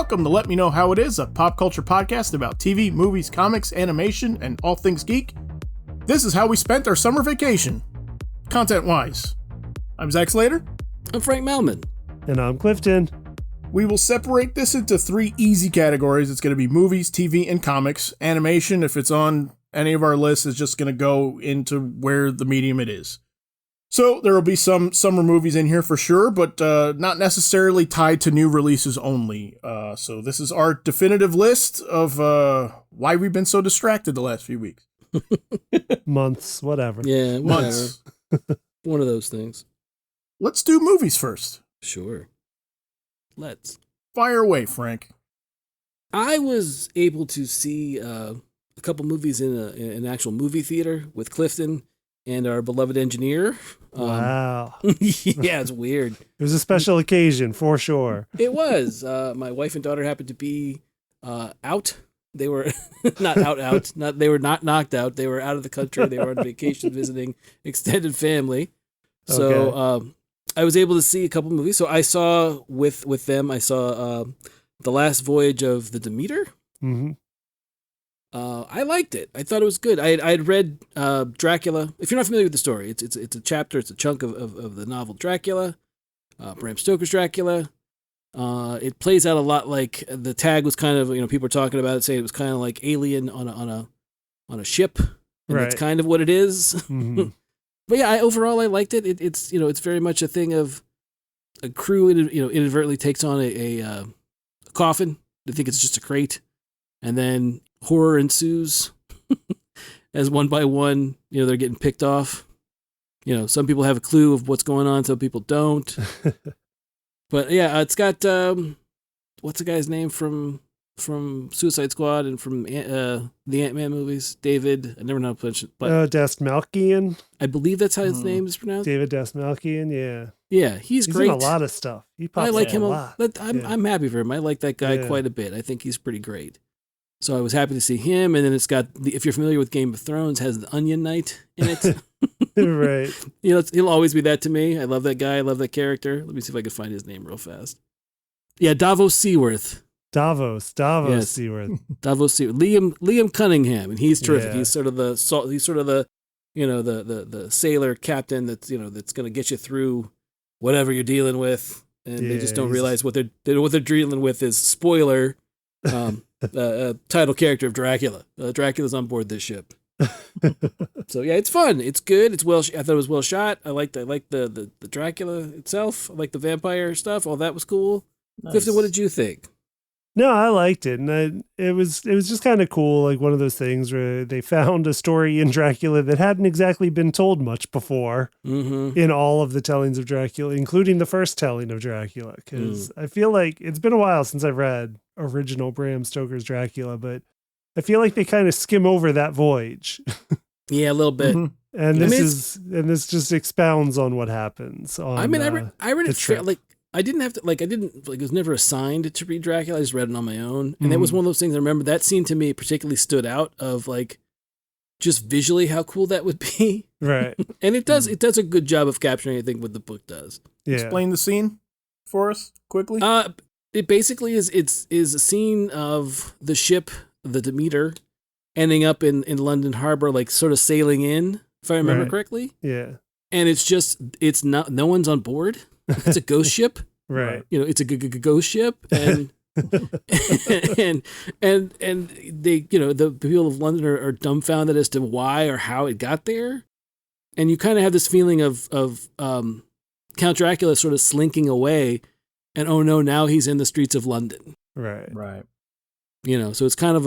welcome to Let Me Know How It Is, a pop culture podcast about TV, movies, comics, animation, and all things geek. This is how we spent our summer vacation, content-wise. I'm Zach Slater. I'm Frank Melman. And I'm Clifton. We will separate this into three easy categories. It's going to be movies, TV, and comics. Animation, if it's on any of our lists, is just going to go into where the medium it is. So there will be some summer movies in here for sure, but not necessarily tied to new releases only. So this is our definitive list of why we've been so distracted the last few weeks. Months, whatever. Yeah, Months. One of those things. Let's do movies first. Sure. Let's. Fire away, Frank. I was able to see a couple movies in an actual movie theater with Clifton and our beloved engineer. Wow. Yeah, it's weird. It was a special occasion, for sure. It was. My wife and daughter happened to be out. They were not out. They were not knocked out. They were out of the country. They were on vacation visiting extended family. So Okay. I was able to see a couple movies. So I saw with them, I saw The Last Voyage of the Demeter. Mm-hmm. I liked it. I thought it was good. I had read Dracula. If you're not familiar with the story, it's a chapter. It's a chunk of the novel Dracula, Bram Stoker's Dracula. It plays out a lot like the tag was kind of, people were talking about it, saying it was kind of like Alien on a ship, and Right. that's kind of what it is. Mm-hmm. But yeah, overall I liked it. It's it's very much a thing of a crew inadvertently takes on a coffin. They think it's just a crate, and then horror ensues as one by one, they're getting picked off. Some people have a clue of what's going on, some people don't. But yeah, it's got what's the guy's name from Suicide Squad and from the Ant-Man movies? David, I never know how to pronounce it, but Dastmalchian. I believe that's how his name is pronounced. David Dastmalchian, yeah. Yeah, he's great. In a lot of stuff. He pops I like up him a lot. I'm happy for him. I like that guy Yeah. quite a bit. I think he's pretty great. So I was happy to see him. And then it's got, if you're familiar with Game of Thrones, has the Onion Knight in it. Right. He'll always be that to me. I love that guy. I love that character. Let me see if I can find his name real fast. Yeah, Davos Seaworth. Davos Yes. Seaworth. Davos Seaworth. Liam Cunningham, and he's terrific. Yeah. He's sort of the the sailor captain that's going to get you through whatever you're dealing with, and they just don't realize what they're dealing with is spoiler. Title character of Dracula. Dracula's on board this ship. So yeah, it's fun. It's good. It's I thought it was well shot. I liked the Dracula itself. I liked the vampire stuff. All that was cool. Nice. Clifton, what did you think? No, I liked it. And it was just kind of cool. Like one of those things where they found a story in Dracula that hadn't exactly been told much before in all of the tellings of Dracula, including the first telling of Dracula. Because I feel like it's been a while since I've read original Bram Stoker's Dracula, but I feel like they kind of skim over that voyage. Yeah, a little bit. And this just expounds on what happens. I read it fair, I didn't have to, it was never assigned to read Dracula. I just read it on my own. And that was one of those things I remember that scene to me particularly stood out of just visually how cool that would be. Right. And it does a good job of capturing, I think, what the book does. Yeah. Explain the scene for us quickly. It basically is a scene of the ship, the Demeter, ending up in London Harbor, sort of sailing in, if I remember correctly. Yeah. And it's not, no one's on board. It's a ghost ship. Right. It's a ghost ship, and and they, the people of London are dumbfounded as to why or how it got there, and you kind of have this feeling of Count Dracula sort of slinking away, and oh no, now he's in the streets of London. Right. So it's kind of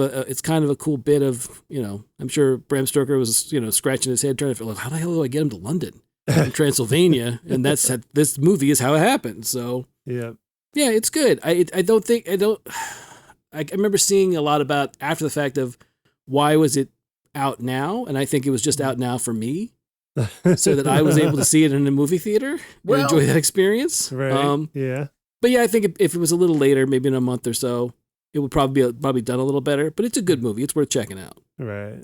a cool bit of, I'm sure Bram Stoker was, scratching his head trying to figure out how the hell do I get him to London? In Transylvania, and this movie is how it happened. So yeah, it's good. I remember seeing a lot about after the fact of why was it out now, and I think it was just out now for me, so that I was able to see it in a movie theater and enjoy that experience. Right. Yeah. But yeah, I think if it was a little later, maybe in a month or so, it would probably done a little better. But it's a good movie. It's worth checking out. Right.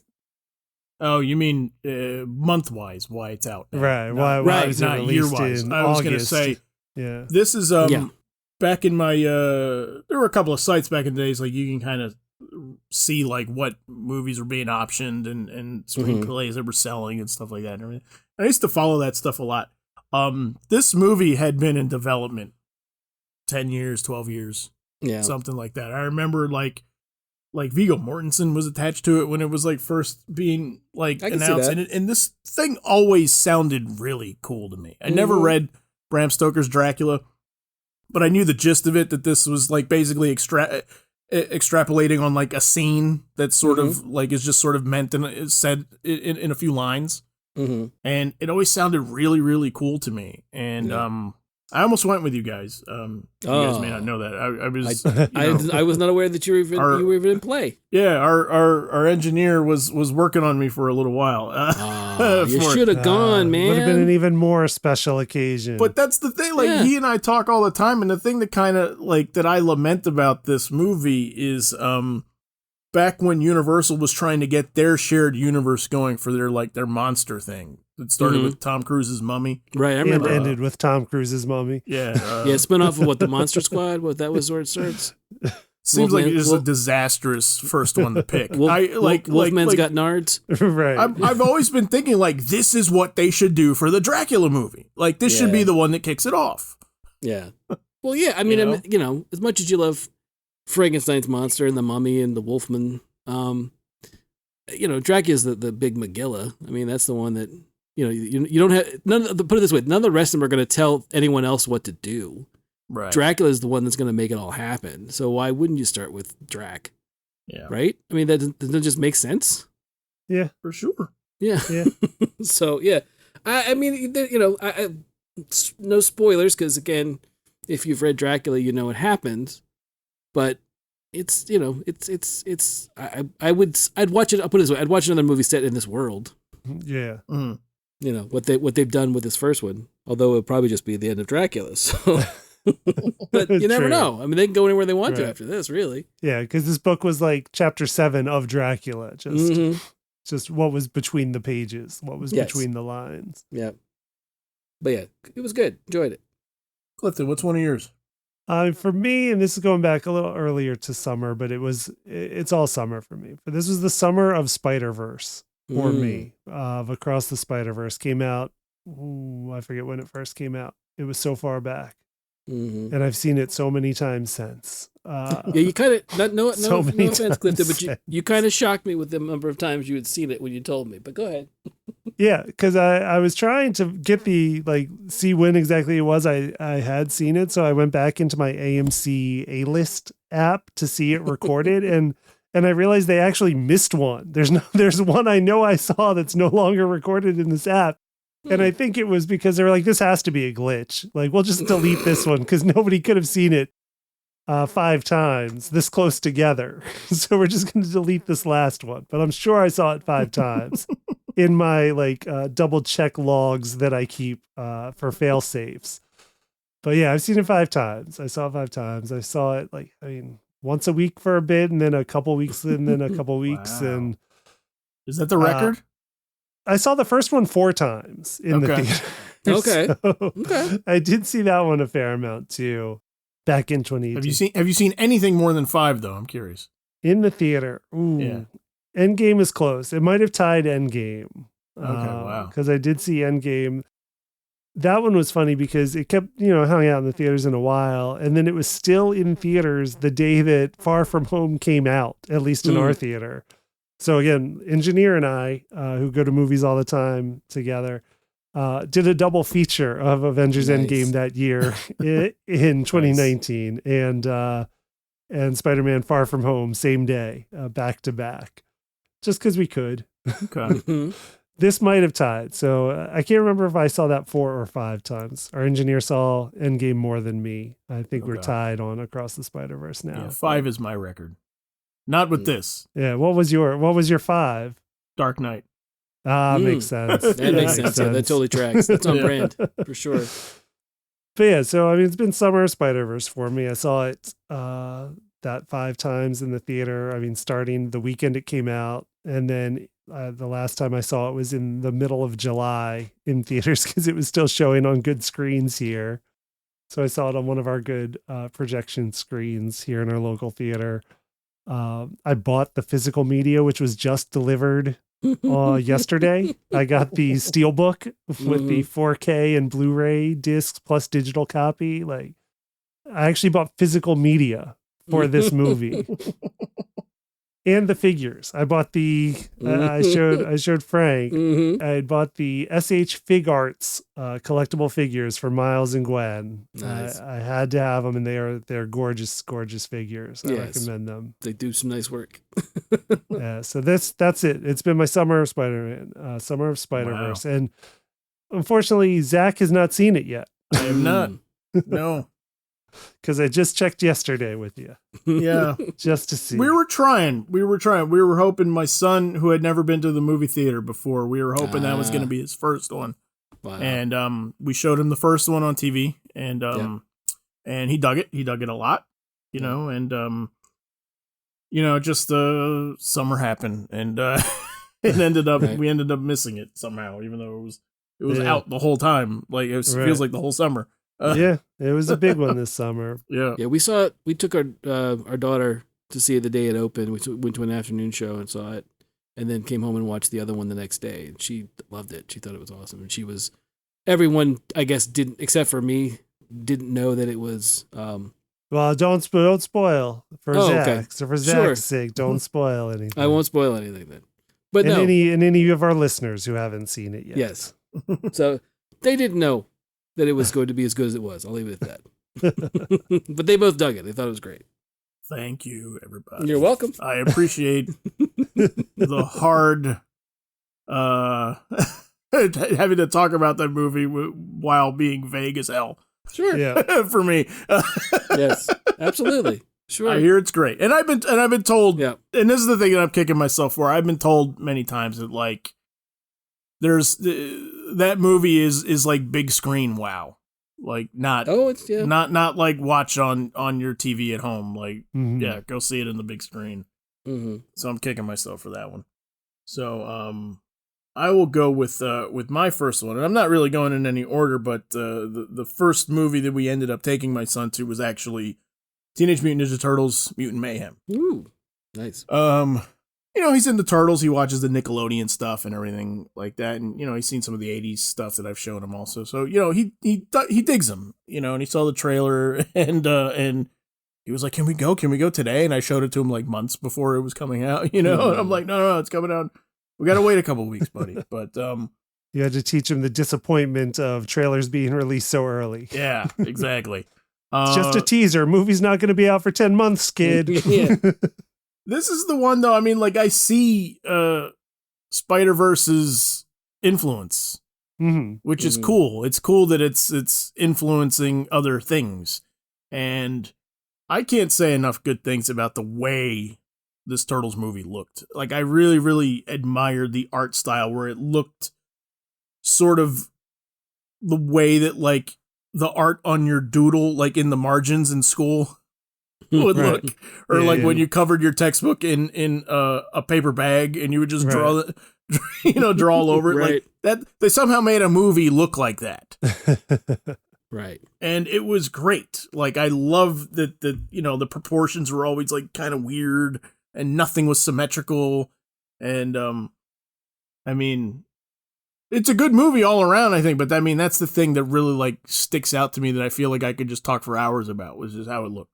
Oh, you mean month-wise, why it's out now. Right. Why was it not released year-wise. in I was going to August? say, yeah. this is back in my there were a couple of sites back in the days like you can kind of see like what movies were being optioned and screenplays that were selling and stuff like that and everything. I used to follow that stuff a lot. This movie had been in development 10 years, 12 years, something like that. I remember like Viggo Mortensen was attached to it when it was like first being like announced, and this thing always sounded really cool to me. I never read Bram Stoker's Dracula, but I knew the gist of it, that this was like basically extrapolating on like a scene that sort of like is just sort of meant and is said in a few lines. And it always sounded really, really cool to me. And I almost went with you guys. You guys may not know that. I was not aware that you were even in play. Yeah, our engineer was working on me for a little while. You should have gone, man. Would have been an even more special occasion. But that's the thing. Like he and I talk all the time, and the thing that kind of like that I lament about this movie is back when Universal was trying to get their shared universe going for their monster thing. It started with Tom Cruise's Mummy. Right, I remember. It ended with Tom Cruise's Mummy. Yeah. Spin off of what, the Monster Squad? What, that was where it starts? Seems like it's a disastrous first one to pick. Wolfman's Got Nards. Right. I've always been thinking like this is what they should do for the Dracula movie. Like this should be the one that kicks it off. Yeah. Well, yeah. I mean, as much as you love Frankenstein's monster and the Mummy and the Wolfman, Dracula's the big Megillah. I mean, that's the one that. You don't have put it this way, none of the rest of them are going to tell anyone else what to do. Right. Dracula is the one that's going to make it all happen. So why wouldn't you start with Drac? Yeah. Right? I mean, that doesn't just make sense. Yeah, for sure. Yeah. So yeah, I mean, no spoilers because again, if you've read Dracula, you know what happens. But it's I'd watch it. I'll put it this way, I'd watch another movie set in this world. Yeah. Mm. What they've done with this first one, although it'll probably just be the end of Dracula. So, but you never know. I mean, they can go anywhere they want to after this, really. Yeah, because this book was like chapter 7 of Dracula, just what was between the pages, what was between the lines. Yeah, but yeah, it was good. Enjoyed it. Clifton, what's one of yours? For me, and this is going back a little earlier to summer, but it's all summer for me. But this was the summer of Spider-Verse. For me, of Across the Spider-Verse came out. I forget when it first came out. It was so far back, and I've seen it so many times since. You kind of no offense, Clifton, but you kind of shocked me with the number of times you had seen it when you told me. But go ahead. Yeah, because I was trying to get see when exactly it was I had seen it, so I went back into my AMC A-List app to see it recorded and I realized they actually missed one. There's one I know I saw that's no longer recorded in this app. And I think it was because they were like, this has to be a glitch. Like, we'll just delete this one because nobody could have seen it 5 times this close together. So we're just going to delete this last one. But I'm sure I saw it 5 times in my double check logs that I keep for fail safes. But yeah, I've seen it 5 times. I saw it 5 times. I saw it once a week for a bit, and then a couple weeks, and then a couple weeks. Wow. And is that the record? I saw the first one 4 times in the theater. Okay. So I did see that one a fair amount too, back in 2018. Have you seen anything more than 5 though? I'm curious. In the theater. Ooh. Yeah. Endgame is close. It might have tied Endgame. Okay, wow. Because I did see Endgame. That one was funny because it kept, hung out in the theaters in a while. And then it was still in theaters the day that Far From Home came out, at least in our theater. So again, Engineer and I, who go to movies all the time together, did a double feature of Avengers Endgame that year in 2019 and Spider-Man Far From Home same day, back to back, just because we could. Okay. This might have tied. So I can't remember if I saw that 4 or 5 times. Our engineer saw Endgame more than me. I think we're tied on Across the Spider-Verse now. Yeah, 5 is my record. Not with this. Yeah. What was your 5? Dark Knight. Makes sense. That makes sense. Yeah, that totally tracks. That's on brand for sure. But yeah, so I mean, it's been Summer of Spider-Verse for me. I saw it that 5 times in the theater. I mean, starting the weekend it came out, and then the last time I saw it was in the middle of July in theaters because it was still showing on good screens here. So I saw it on one of our good projection screens here in our local theater. I bought the physical media, which was just delivered yesterday. I got the Steelbook with the 4K and Blu-ray discs plus digital copy. Like, I actually bought physical media for this movie. And the figures. I bought I showed Frank. I bought the SH Fig Arts collectible figures for Miles and Gwen. Nice. I had to have them, and they're gorgeous, gorgeous figures. I recommend them. They do some nice work. Yeah. So that's it. It's been my summer of Spider-Man, summer of Spider-Verse, and unfortunately, Zach has not seen it yet. I have not. No. Because I just checked yesterday with you. Yeah. Just to see. We were trying. We were hoping my son, who had never been to the movie theater before, we were hoping that was going to be his first one. Wow. And we showed him the first one on TV, and and he dug it. He dug it a lot, you know, and just summer happened, and it ended up we ended up missing it somehow, even though it was out the whole time. Like feels like the whole summer. Yeah, it was a big one this summer. Yeah, we saw it. We took our daughter to see it the day it opened. We went to an afternoon show and saw it, and then came home and watched the other one the next day. And she loved it. She thought it was awesome. And everyone, I guess, didn't, except for me, didn't know that it was. Well, don't spoil for Zach. Okay. So for Zach's sake, don't spoil anything. I won't spoil anything then. But any of our listeners who haven't seen it yet. Yes. So they didn't know that it was going to be as good as it was. I'll leave it at that. But they both dug it. They thought it was great. Thank you, everybody. You're welcome. I appreciate the hard having to talk about that movie while being vague as hell. Sure. Yeah. For me. Yes. Absolutely. Sure. I hear it's great. And I've been told, yeah. And this is the thing that I'm kicking myself for. I've been told many times that like there's that movie is like big screen wow. Like not not like watch on your TV at home. Like go see it in the big screen. Mm-hmm. So I'm kicking myself for that one. So I will go with my first one, and I'm not really going in any order, but the first movie that we ended up taking my son to was actually Teenage Mutant Ninja Turtles: Mutant Mayhem. Ooh, nice. He's into Turtles. He watches the Nickelodeon stuff and everything like that, and he's seen some of the '80s stuff that I've shown him also. So he digs them. And he saw the trailer and he was like, "Can we go? Can we go today?" And I showed it to him like months before it was coming out. And I'm like, "No, it's coming out. We got to wait a couple weeks, buddy." But you had to teach him the disappointment of trailers being released so early. Yeah, exactly. It's just a teaser. Movie's not going to be out for 10 months, kid. Yeah. This is the one, though. I mean, like, I see Spider-Verse's influence, which is cool. It's cool that it's influencing other things. And I can't say enough good things about the way this Turtles movie looked. Like, I really, really admired the art style where it looked sort of the way that, like, the art on your doodle, like in the margins in school would look, or when you covered your textbook in a paper bag and you would just draw draw all over it. Right. Like that, they somehow made a movie look like that. Right. And it was great. Like, I love that the proportions were always like kind of weird and nothing was symmetrical. And, I mean, it's a good movie all around, I think, but I mean, that's the thing that really like sticks out to me that I feel like I could just talk for hours about, was just how it looked.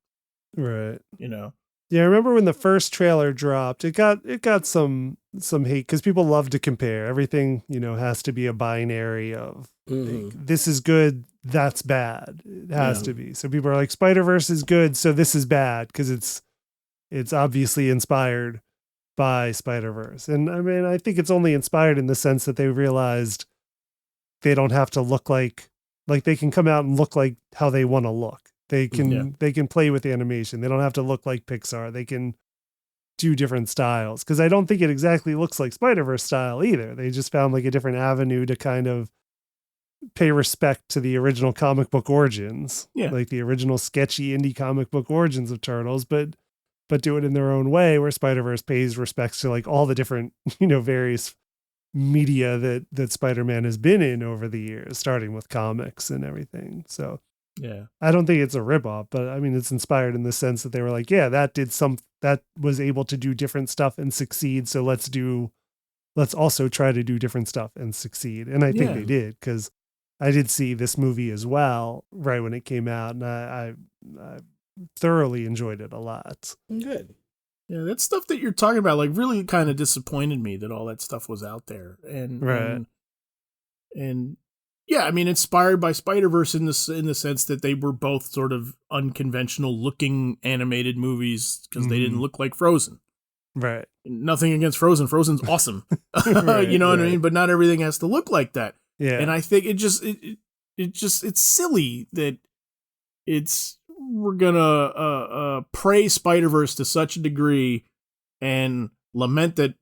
Right. Yeah, I remember when the first trailer dropped, it got some hate because people love to compare. Everything, has to be a binary of this is good, that's bad. It has to be. So people are like, Spider-Verse is good, so this is bad because it's obviously inspired by Spider-Verse. And I mean, I think it's only inspired in the sense that they realized they don't have to look like they can come out and look like how they want to look. They can play with animation. They don't have to look like Pixar. They can do different styles. Because I don't think it exactly looks like Spider-Verse style either. They just found like a different avenue to kind of pay respect to the original comic book origins. Yeah. Like the original sketchy indie comic book origins of Turtles, but do it in their own way, where Spider-Verse pays respects to like all the different, various media that Spider-Man has been in over the years, starting with comics and everything. So Yeah. I don't think it's a ripoff, but I mean, it's inspired in the sense that they were like, yeah, that was able to do different stuff and succeed. So let's also try to do different stuff and succeed. And I think they did, because I did see this movie as well right when it came out, and I thoroughly enjoyed it a lot. Good. Yeah, that stuff that you're talking about, like, really kind of disappointed me that all that stuff was out there. And yeah, I mean, inspired by Spider-Verse in the sense that they were both sort of unconventional looking animated movies because they didn't look like Frozen. Right. Nothing against Frozen. Frozen's awesome. You know what I mean? But not everything has to look like that. Yeah. And I think it's silly that we're gonna praise Spider-Verse to such a degree and lament that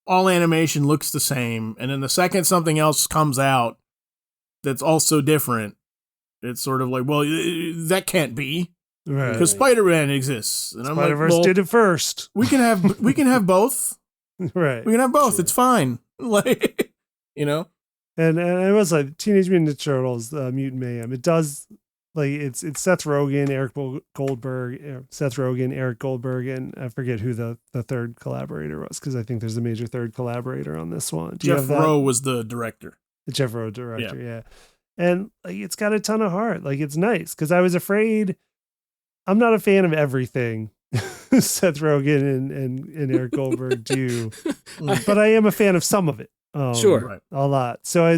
all animation looks the same, and then the second something else comes out that's also different, it's sort of like, well, that can't be, right? Because Spider-Man exists, and Spider-Verse I'm like, well, did it first. We can have both, right? We can have both. Sure. It's fine, like, you know. And it was like Teenage Mutant Ninja Turtles, Mutant Mayhem. It does, like, it's Seth Rogen, Eric Goldberg, and I forget who the third collaborator was, because I think there's a major third collaborator on this one. Jeff Rowe was the director. The Jeff Rowe director, yeah. And like, it's got a ton of heart. Like, it's nice, because I was afraid. I'm not a fan of everything Seth Rogen and Eric Goldberg do, but I am a fan of some of it. Sure. A lot. So I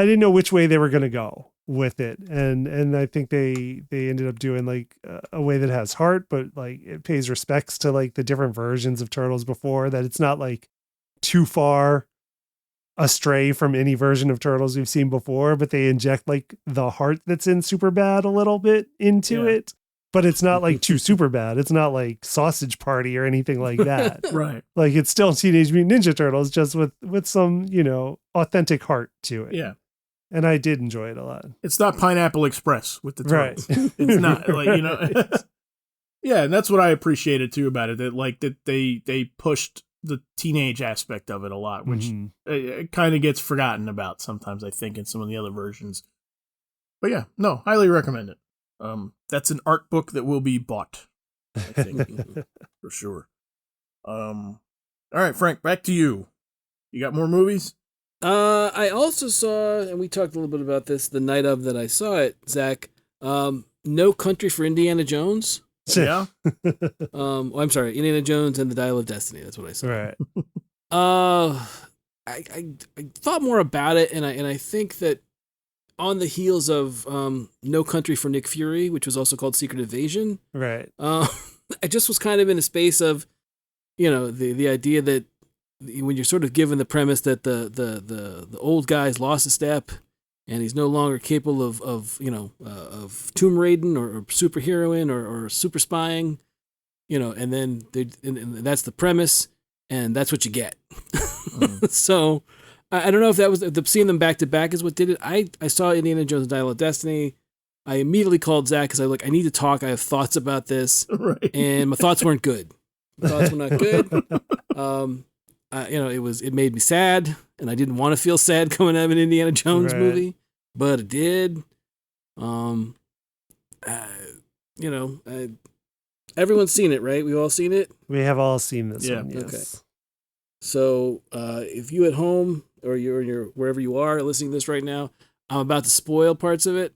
didn't know which way they were going to go with it. And I think they ended up doing like a way that has heart, but like it pays respects to like the different versions of Turtles before, that it's not like too far astray from any version of Turtles we've seen before, but they inject like the heart that's in Superbad a little bit into it. But it's not like too super bad. It's not like Sausage Party or anything like that. Right. Like, it's still Teenage Mutant Ninja Turtles, just with some, authentic heart to it. Yeah. And I did enjoy it a lot. It's not Pineapple Express with the Turtles. Right. It's not like, yeah, and that's what I appreciated too about it. That they pushed the teenage aspect of it a lot, which it kind of gets forgotten about sometimes, I think, in some of the other versions. But yeah, no, highly recommend it. That's an art book that will be bought, I think, for sure. All right, Frank, back to you. You got more movies? I also saw, and we talked a little bit about this the night of that I saw it, Zach. No Country for Indiana Jones. Yeah. I'm sorry, Indiana Jones and the Dial of Destiny. That's what I saw. Right. I thought more about it, and I think that on the heels of No Country for Nick Fury, which was also called Secret Invasion, right? I just was kind of in a space of, the idea that when you're sort of given the premise that the old guy's lost a step and he's no longer capable of tomb raiding or superheroing or super spying, and then and that's the premise, and that's what you get. So I don't know if that was seeing them back to back is what did it. I saw Indiana Jones and Dial of Destiny. I immediately called Zach because I need to talk. I have thoughts about this, right. And my thoughts weren't good. My thoughts were not good. It made me sad, and I didn't want to feel sad coming out of an Indiana Jones movie, but it did. Everyone's seen it, right? We've all seen it. We have all seen this one. Yes. Okay. So, if you at home or you're wherever you are listening to this right now, I'm about to spoil parts of it.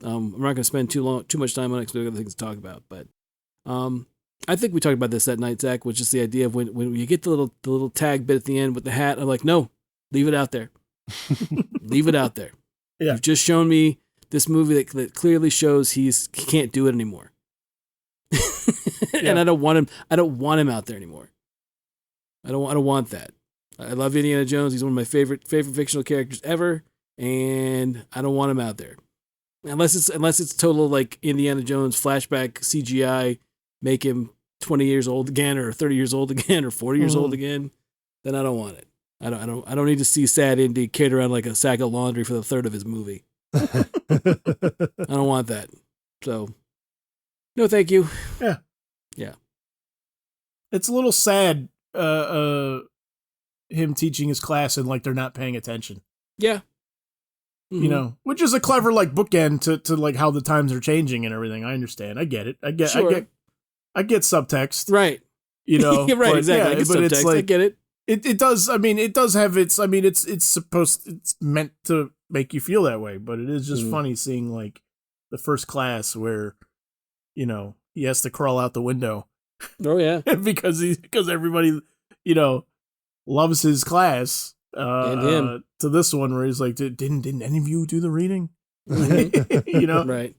I'm not going to spend too much time on it because we have other things to talk about. But I think we talked about this that night, Zach, which is the idea of when you get the little tag bit at the end with the hat. I'm like, no, leave it out there. Leave it out there. Yeah. You've just shown me this movie that clearly shows he can't do it anymore. And I don't want him. I don't want him out there anymore. I don't want that. I love Indiana Jones. He's one of my favorite fictional characters ever, and I don't want him out there. Unless it's total like Indiana Jones flashback CGI, make him 20 years old again, or 30 years old again, or 40 years old again, then I don't want it. I don't need to see sad Indy carried around like a sack of laundry for the third of his movie. I don't want that. So, no, thank you. Yeah. Yeah. It's a little sad. Him teaching his class and like they're not paying attention. Yeah. you know, which is a clever like bookend to like how the times are changing and everything. I understand. I get it. I get subtext. Right. You know, yeah, right. But, exactly. Yeah, but subtext. It's like, I get it. It does. I mean, it does have its. I mean, it's meant to make you feel that way, but it is just funny seeing like the first class where, you know, he has to crawl out the window. Oh yeah, because everybody, you know, loves his class. And him. To this one where he's like, didn't any of you do the reading? You know, right?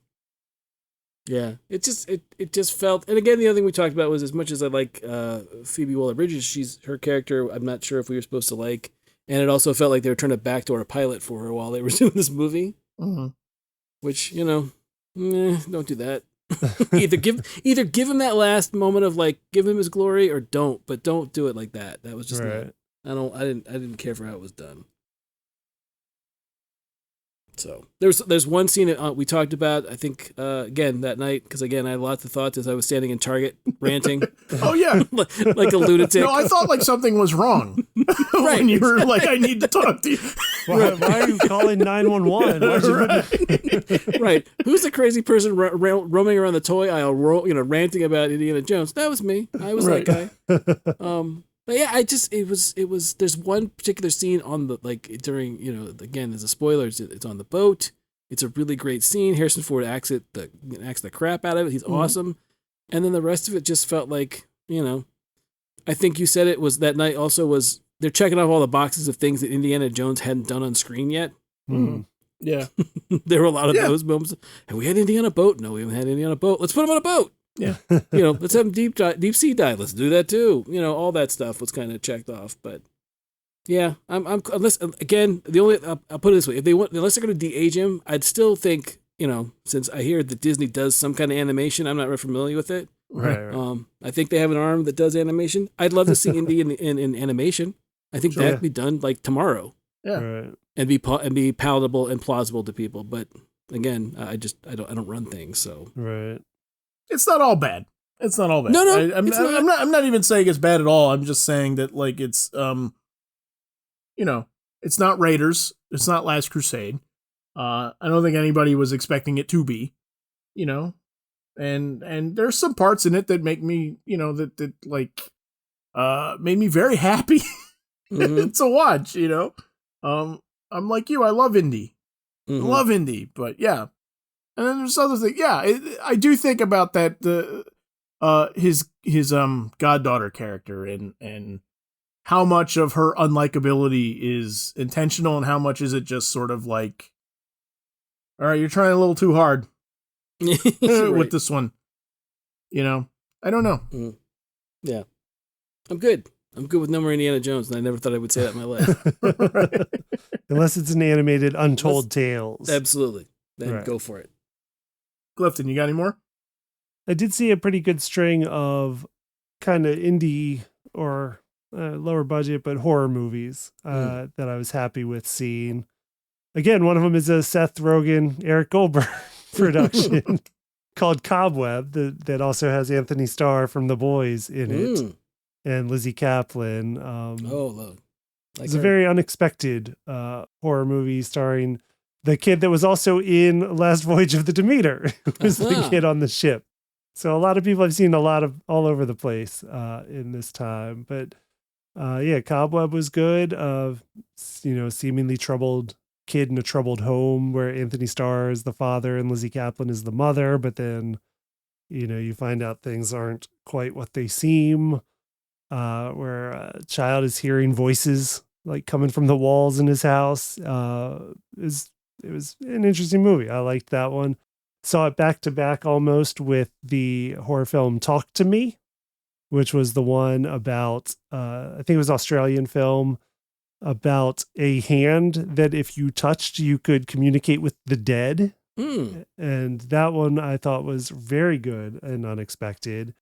Yeah, it just felt. And again, the other thing we talked about was, as much as I like Phoebe Waller-Bridges, her character, I'm not sure if we were supposed to like, and it also felt like they were trying to backdoor a pilot for her while they were doing this movie, which, you know, don't do that. either give him that last moment of like, give him his glory, or don't, but don't do it like that. That was just right. I didn't care for how it was done. So there's one scene that we talked about, I think, again, that night, because, again, I had lots of thoughts as I was standing in Target ranting. Oh, yeah. like a lunatic. No, I thought like something was wrong when you were like, I need to talk to you. Why are you calling 911? Right. Who's the crazy person roaming around the toy aisle, ranting about Indiana Jones? That was me. I was that guy. But yeah, it was, there's one particular scene on the, like, during, you know, again, there's a spoiler, it's on the boat. It's a really great scene. Harrison Ford acts the crap out of it. He's awesome. And then the rest of it just felt like, you know, I think you said it was that night also was, they're checking off all the boxes of things that Indiana Jones hadn't done on screen yet. Yeah. There were a lot of those moments. Have we had Indy on a boat? No, we haven't had Indy on a boat. Let's put him on a boat. Yeah. You know, let's have him deep sea dive. Let's do that too. You know, all that stuff was kind of checked off. But yeah, I'm unless, again, I'll put it this way: unless they're going to de-age him, I'd still think, you know, since I hear that Disney does some kind of animation, I'm not really familiar with it. Right. I think they have an arm that does animation. I'd love to see Indy in animation. I think that'd be done like tomorrow. Yeah. Right. And be palatable and plausible to people. But again, I don't run things, so. Right. It's not all bad. It's not all bad. No, I'm not even saying it's bad at all. I'm just saying that, like, it's you know, it's not Raiders. It's not Last Crusade. I don't think anybody was expecting it to be, you know, and there's some parts in it that make me, you know, that like made me very happy to watch, you know. I'm like you. I love Indy. I love Indy, but yeah. And then there's other things. Yeah, I do think about that. His goddaughter character and how much of her unlikability is intentional and how much is it just sort of like, all right, you're trying a little too hard with this one. You know, I don't know. Yeah, I'm good. I'm good with no more Indiana Jones, and I never thought I would say that in my life. Right. Unless it's an animated Untold Tales. Absolutely. Then go for it. Clifton, you got any more? I did see a pretty good string of kind of indie or lower budget, but horror movies that I was happy with seeing. Again, one of them is a Seth Rogen, Eric Goldberg production called Cobweb that also has Anthony Starr from The Boys in it and Lizzie Kaplan. It's a very unexpected horror movie starring the kid that was also in Last Voyage of the Demeter, who was the kid on the ship. So a lot of people I've seen all over the place in this time. But Cobweb was good. Seemingly troubled kid in a troubled home where Anthony Starr is the father and Lizzie Kaplan is the mother. But then, you know, you find out things aren't quite what they seem. Where a child is hearing voices like coming from the walls in his house. It was an interesting movie. I liked that one. Saw it back to back almost with the horror film Talk to Me, which was the one about, I think it was an Australian film about a hand that if you touched, you could communicate with the dead. And that one I thought was very good and unexpected.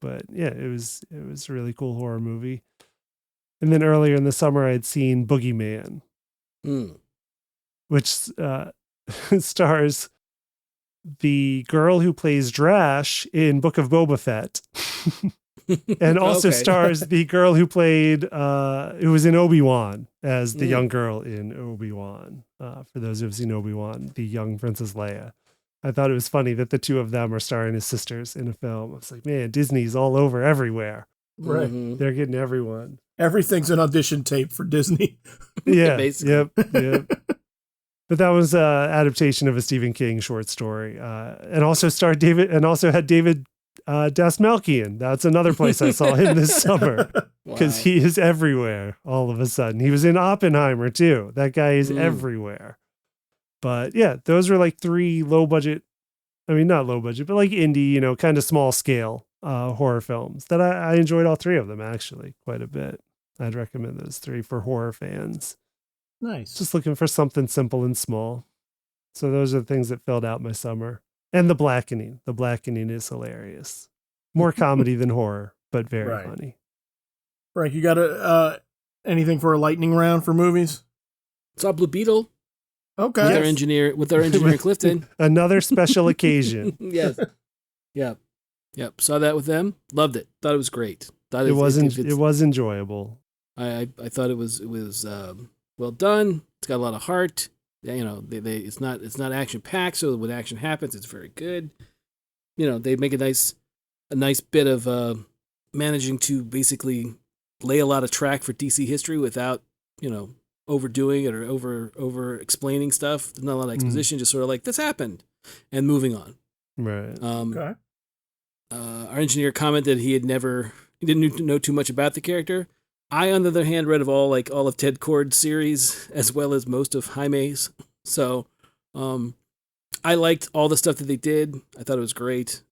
But yeah, it was a really cool horror movie. And then earlier in the summer, I'd seen Boogeyman, which stars the girl who plays Drash in Book of Boba Fett. and also Okay. stars the girl who played, who was in Obi-Wan as the young girl in Obi-Wan. For those who have seen Obi-Wan, the young Princess Leia. I thought it was funny that the two of them are starring as sisters in a film. I was like, man, Disney's all over everywhere. Right. Mm-hmm. They're getting everyone. Everything's an audition tape for Disney. Yeah. Basically. Yep. But that was an adaptation of a Stephen King short story, and also starred David, and also had David Dastmalchian. That's another place I saw him this summer because he is everywhere. All of a sudden, he was in Oppenheimer too. That guy is everywhere. But yeah, those were like 3 low budget. I mean, not low budget, but like indie, kind of small scale horror films that I enjoyed all 3 of them actually quite a bit. I'd recommend those 3 for horror fans. Nice. Just looking for something simple and small. So those are the things that filled out my summer. And The Blackening. The Blackening is hilarious. More comedy than horror, but very funny. Frank, you got anything for a lightning round for movies? Saw Blue Beetle. Okay. With our engineer Clifton. Another special occasion. Yes. Yep. Saw that with them. Loved it. Thought it was great. It was enjoyable. I thought it was well done. It's got a lot of heart. It's not action packed, so when action happens, it's very good. They make a nice bit of managing to basically lay a lot of track for DC history without overdoing it or over explaining stuff. There's not a lot of exposition, just sort of like this happened and moving on. Right. Okay. Our engineer commented he didn't know too much about the character. I, on the other hand, read all of Ted Kord's series as well as most of Jaime's. So, I liked all the stuff that they did. I thought it was great.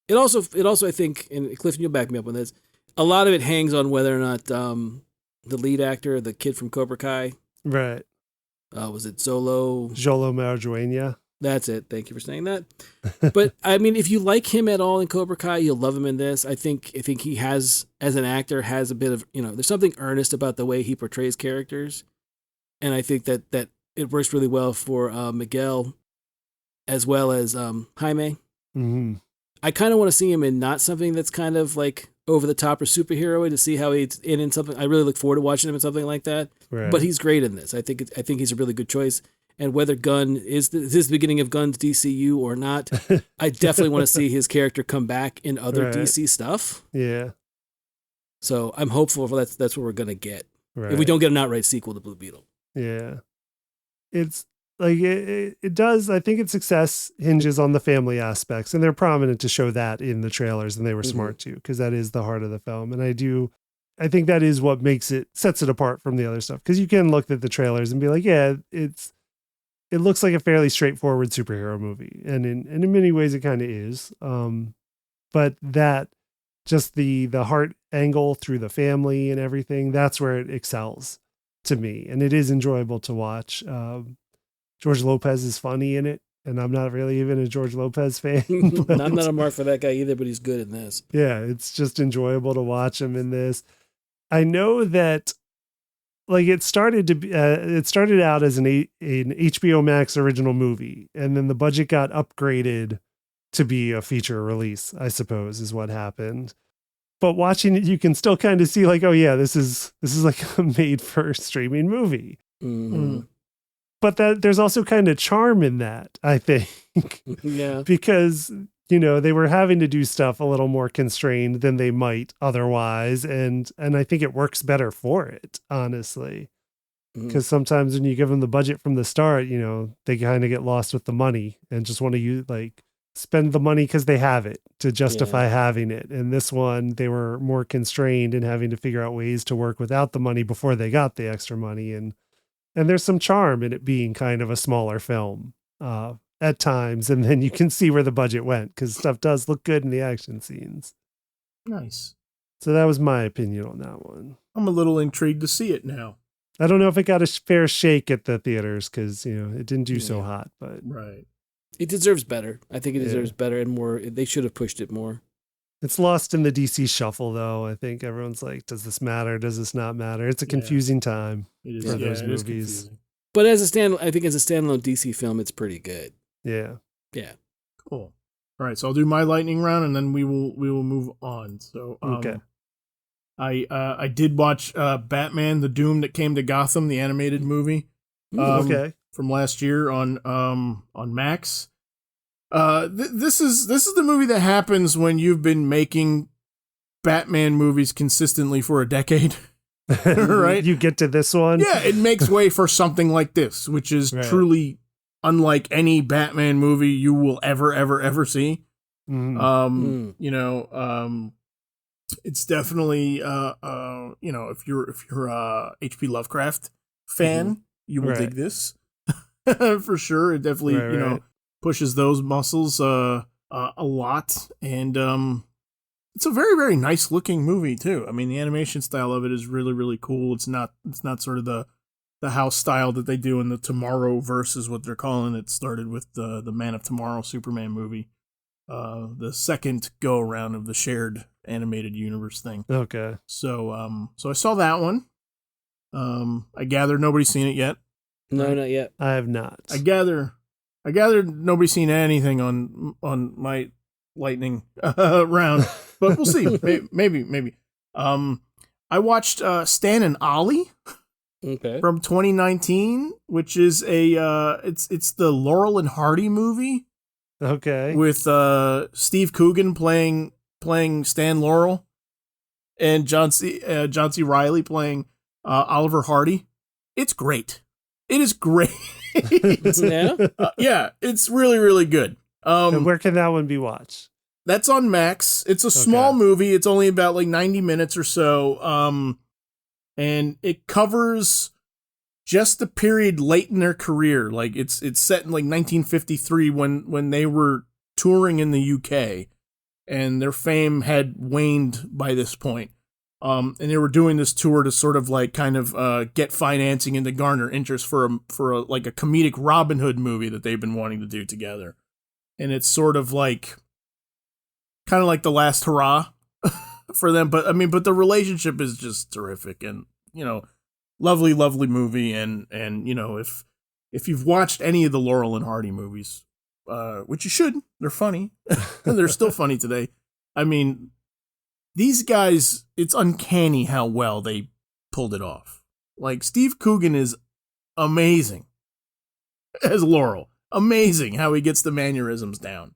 It also, I think, and Clifton, you'll back me up on this. A lot of it hangs on whether or not the lead actor, the kid from Cobra Kai, right? Was it Jolo Maridueña? That's it. Thank you for saying that. But I mean, if you like him at all in Cobra Kai, you'll love him in this. I think he has, as an actor, has a bit of, there's something earnest about the way he portrays characters. And I think that it works really well for Miguel as well as Jaime. Mm-hmm. I kind of want to see him in not something that's kind of like over the top or superhero-y to see how he's in something. I really look forward to watching him in something like that. Right. But he's great in this. I think he's a really good choice. And whether Gunn is the beginning of Gunn's DCU or not, I definitely want to see his character come back in other DC stuff. Yeah. So I'm hopeful that's what we're gonna get. Right. If we don't get an outright sequel to Blue Beetle. Yeah. It's like it does. I think its success hinges on the family aspects, and they're prominent to show that in the trailers, and they were smart too, because that is the heart of the film. And I think that is what sets it apart from the other stuff, because you can look at the trailers and be like, yeah, it looks like a fairly straightforward superhero movie. And in many ways it kind of is. But that just the heart angle through the family and everything, that's where it excels to me. And it is enjoyable to watch. George Lopez is funny in it. And I'm not really even a George Lopez fan. I'm not a mark for that guy either, but he's good in this. Yeah, it's just enjoyable to watch him in this. I know that it started out as an HBO Max original movie, and then the budget got upgraded to be a feature release, I suppose, is what happened. But watching it, you can still kind of see like, oh yeah, this is like a made for streaming movie. Mm-hmm. But there's also kind of charm in that, I think. Yeah. Because they were having to do stuff a little more constrained than they might otherwise. And I think it works better for it, honestly. Because sometimes when you give them the budget from the start, they kind of get lost with the money and just want to spend the money because they have it to justify having it. And this one, they were more constrained in having to figure out ways to work without the money before they got the extra money. And there's some charm in it being kind of a smaller film. At times, and then you can see where the budget went, because stuff does look good in the action scenes. Nice. So that was my opinion on that one. I'm a little intrigued to see it now. I don't know if it got a fair shake at the theaters, because it didn't do so hot, but right. It deserves better. I think it deserves better and more. They should have pushed it more. It's lost in the DC shuffle, though. I think everyone's like, does this matter? Does this not matter? It's a confusing time for those movies. But I think as a standalone DC film, it's pretty good. Yeah. Yeah. Cool. All right, so I'll do my lightning round, and then we will move on. So, Okay. I did watch Batman: The Doom That Came to Gotham, the animated movie, Okay. from last year on Max. This is the movie that happens when you've been making Batman movies consistently for a decade. Right? You get to this one? Yeah, it makes way for something like this, which is truly unlike any Batman movie you will ever see. Mm. You know, it's definitely you know, if you're a H.P. Lovecraft fan, you will dig this. For sure. It definitely, you know, pushes those muscles a lot, and it's a very, very nice looking movie too. I mean, the animation style of it is really, really cool. It's not sort of the house style that they do in the Tomorrowverse is what they're calling it. Started with the Man of Tomorrow Superman movie, the second go around of the shared animated universe thing. Okay. So so I saw that one. I gather nobody's seen it yet. No, not yet. I have not. I gather nobody's seen anything on my lightning round, but we'll see. Maybe. I watched Stan and Ollie from 2019, which is it's the Laurel and Hardy movie. Okay. With Steve Coogan playing Stan Laurel and John C. Reilly playing Oliver Hardy. It's great. It is great. Yeah? Yeah, it's really, really good. And where can that one be watched? That's on Max. It's a small movie. It's only about like 90 minutes or so. And it covers just the period late in their career. Like it's set in like 1953 when they were touring in the UK and their fame had waned by this point. And they were doing this tour to sort of like kind of get financing and to garner interest for a like a comedic Robin Hood movie that they've been wanting to do together. And it's sort of like kind of like the last hurrah for them. But I mean, but the relationship is just terrific, and you know, lovely movie. And you know, if you've watched any of the Laurel and Hardy movies, which you should, they're funny. They're still funny today. I mean, these guys, it's uncanny how well they pulled it off. Like, Steve Coogan is amazing as Laurel. Amazing how he gets the mannerisms down.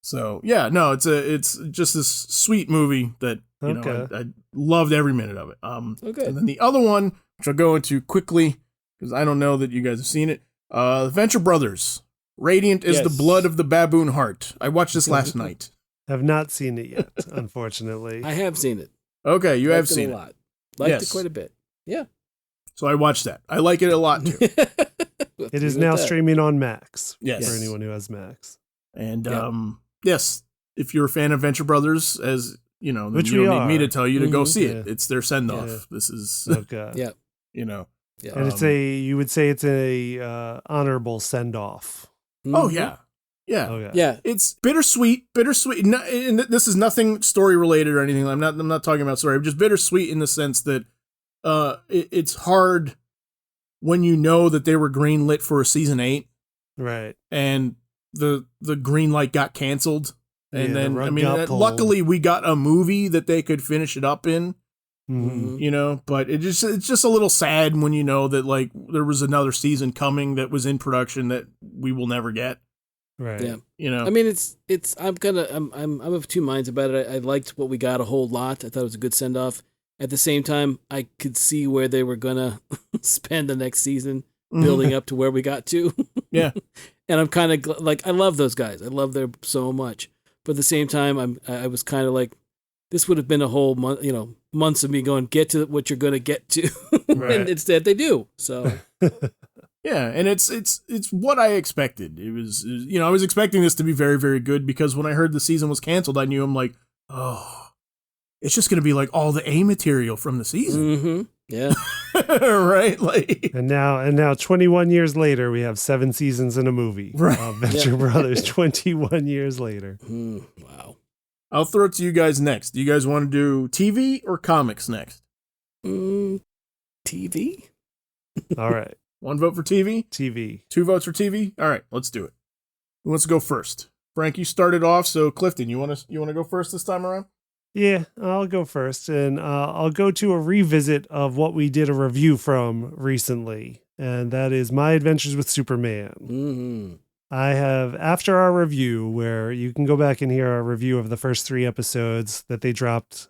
So, yeah, no, it's just this sweet movie that, you know, I loved every minute of it. And then the other one, which I'll go into quickly, because I don't know that you guys have seen it, Venture Brothers. Radiant is the blood of the baboon heart. I watched this last night. Have not seen it yet, unfortunately. I have seen it. Okay, you have seen it. A lot. Liked it quite a bit. Yeah. So I watched that. I like it a lot too. It is now streaming on Max. Yes. For anyone who has Max. And yes, if you're a fan of Venture Brothers, as you know, then which you we don't are. need me to tell you to go see it. Yeah. It's their send off. Yeah. This is you know. Yeah. And you would say it's a honorable send off. Oh yeah. Yeah. Okay. Yeah. It's bittersweet. And this is nothing story related or anything. I'm not talking about story. I'm just bittersweet in the sense that it's hard when you know that they were greenlit for a season 8. Right. And the green light got canceled. And then I mean, luckily we got a movie that they could finish it up in. Mm-hmm. You know, but it's just a little sad when you know that like there was another season coming that was in production that we will never get. Right. Yeah. You know. I mean, I'm of two minds about it. I liked what we got a whole lot. I thought it was a good send off. At the same time, I could see where they were gonna spend the next season building up to where we got to. Yeah. And I'm kind of like, I love those guys. I love them so much. But at the same time, I was kind of like, this would have been a whole month, months of me going, get to what you're going to get to. Right. And instead they do. So. Yeah. And it's what I expected. It was, I was expecting this to be very, very good because when I heard the season was canceled, I knew I'm like, oh, it's just going to be like all the A material from the season. Mm-hmm. Yeah. Right. Like, and now 21 years later, we have 7 seasons in a movie. Right. Venture Brothers 21 years later. Wow. I'll throw it to you guys next. Do you guys want to do TV or comics next? TV? All right. 1 vote for TV? TV. 2 votes for TV? All right, let's do it. Who wants to go first? Frank, you started off, so Clifton, you want to go first this time around? Yeah, I'll go first, and I'll go to a revisit of what we did a review from recently, and that is My Adventures with Superman. Mm-hmm. I have, after our review, where you can go back and hear our review of the first 3 episodes that they dropped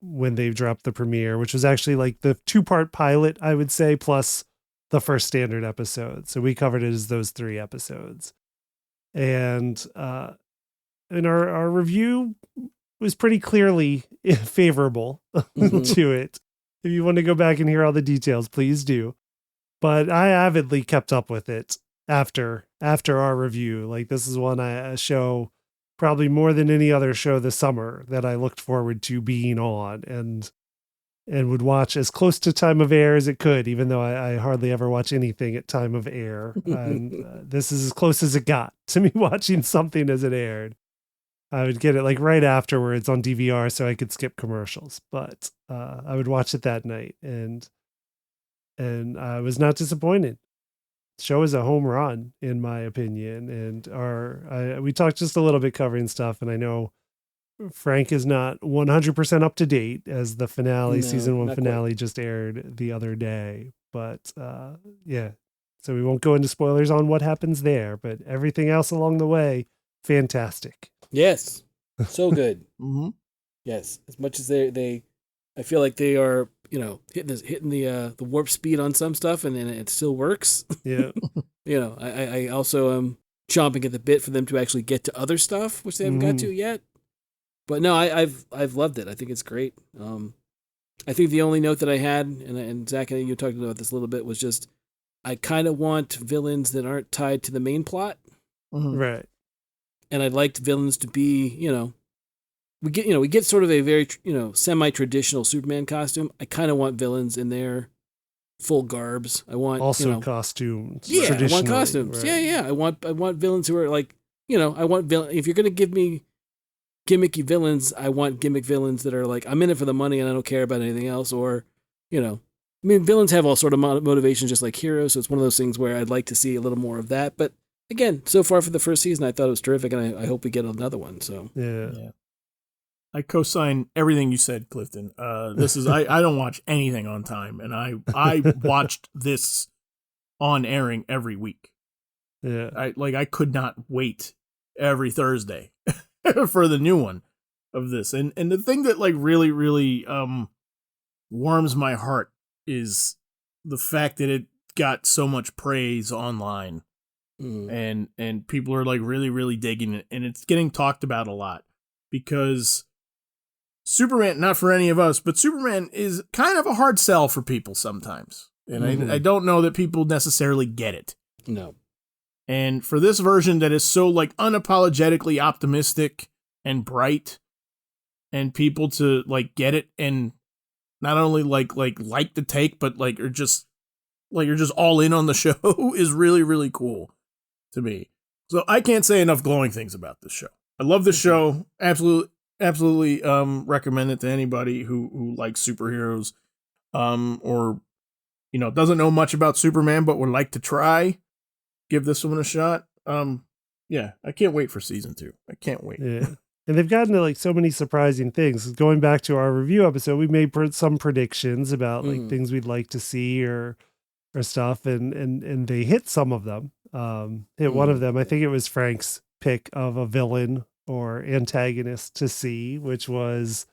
when they dropped the premiere, which was actually like the 2-part pilot, I would say, plus the first standard episode. So we covered it as those 3 episodes. And in our review was pretty clearly favorable to it. If you want to go back and hear all the details, please do. But I avidly kept up with it after our review. Like, this is a show probably more than any other show this summer that I looked forward to being on and would watch as close to time of air as it could, even though I hardly ever watch anything at time of air. And this is as close as it got to me watching something as it aired. I would get it like right afterwards on DVR so I could skip commercials, but I would watch it that night, and I was not disappointed. The show is a home run, in my opinion, and we talked just a little bit covering stuff, and I know Frank is not 100% up to date, as the finale, season 1 finale, just aired the other day, but yeah, so we won't go into spoilers on what happens there, but everything else along the way, fantastic. Yes. So good. Mm-hmm. Yes. As much as they I feel like they are, hitting the warp speed on some stuff, and then it still works. Yeah. I also am chomping at the bit for them to actually get to other stuff, which they haven't got to yet. But no, I've loved it. I think it's great. I think the only note that I had, and Zach and you talked about this a little bit, was just I kind of want villains that aren't tied to the main plot. Mm-hmm. Right. And I'd like villains to be, we get sort of a very, semi-traditional Superman costume. I kind of want villains in their full garbs. I want also costumes. Yeah, I want costumes. Right. Yeah. I want villains who are like, if you're gonna give me gimmicky villains, I want gimmick villains that are like, I'm in it for the money and I don't care about anything else. Or, villains have all sort of motivations just like heroes. So it's one of those things where I'd like to see a little more of that. But again, so far for the first season, I thought it was terrific, and I hope we get another one. So yeah. I co-sign everything you said, Clifton. This is I don't watch anything on time, and I watched this on airing every week. Yeah, I could not wait every Thursday for the new one of this. And the thing that like really really warms my heart is the fact that it got so much praise online. And people are like really, really digging it, and it's getting talked about a lot because Superman, not for any of us, but Superman is kind of a hard sell for people sometimes. And I don't know that people necessarily get it. No. And for this version that is so like unapologetically optimistic and bright, and people to like get it and not only like the take, but like you're just all in on the show is really, really cool to me. So I can't say enough glowing things about this show. I love this show. Absolutely recommend it to anybody who likes superheroes or doesn't know much about Superman but would like to try. Give this one a shot. Yeah, I can't wait for season 2. I can't wait. Yeah. And they've gotten to like so many surprising things. Going back to our review episode, we made some predictions about like things we'd like to see or stuff, and they hit some of them. Hit one of them. I think it was Frank's pick of a villain or antagonist to see, which was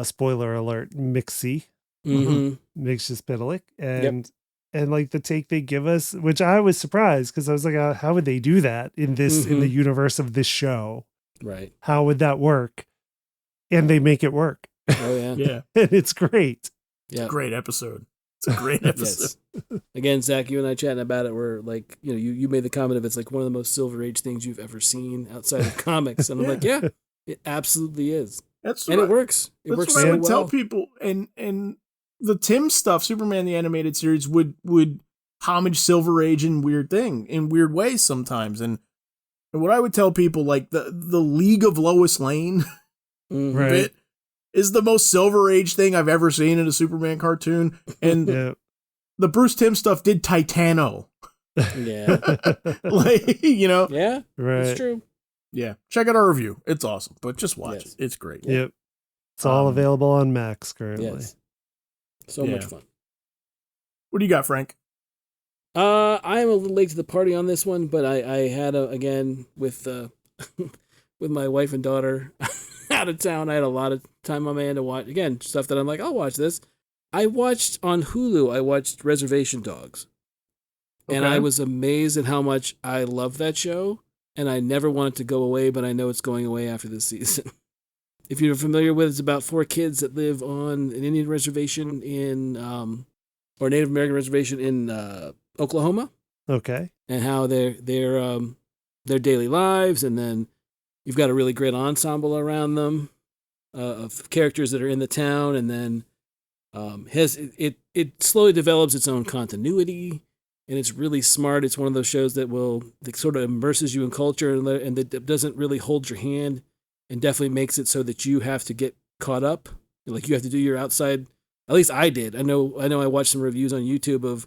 spoiler alert, Mixie. Mixus Pitalik. And like the take they give us, which I was surprised because I was like, how would they do that in this in the universe of this show? Right. How would that work? And they make it work. Oh yeah. Yeah. And it's great. It's a great episode. It's a great episode. Yes. Again, Zach, you and I chatting about it were like, you made the comment of it's like one of the most Silver Age things you've ever seen outside of comics. And I'm like, yeah, it absolutely is. It works. It works what so I would well. tell people. And the Tim stuff, Superman the Animated Series, would homage Silver Age in weird ways sometimes. And what I would tell people, like the League of Lois Lane bit is the most Silver Age thing I've ever seen in a Superman cartoon. And the Bruce Timm stuff did Titano Yeah. Like, you know. Yeah. Right. It's true. Yeah. Check out our review. It's awesome. But just watch Yes. it. It's great. Yep. It's all available on Max currently. Yes. So much fun. What do you got, Frank? I'm a little late to the party on this one, but I had again with with my wife and daughter out of town. I had a lot of time on my hand to watch again stuff that I'm like, I'll watch this. I watched on Hulu. I watched Reservation Dogs, and I was amazed at how much I love that show. And I never want it to go away, but I know it's going away after this season. If you're familiar with it, it's about 4 kids that live on an Indian reservation in, or Native American reservation in Oklahoma. Okay. And how their daily lives, and then you've got a really great ensemble around them of characters that are in the town, and then it slowly develops its own continuity. And it's really smart. It's one of those shows that sort of immerses you in culture and that doesn't really hold your hand, and definitely makes it so that you have to get caught up. Like you have to do your outside. At least I did. I know. I watched some reviews on YouTube of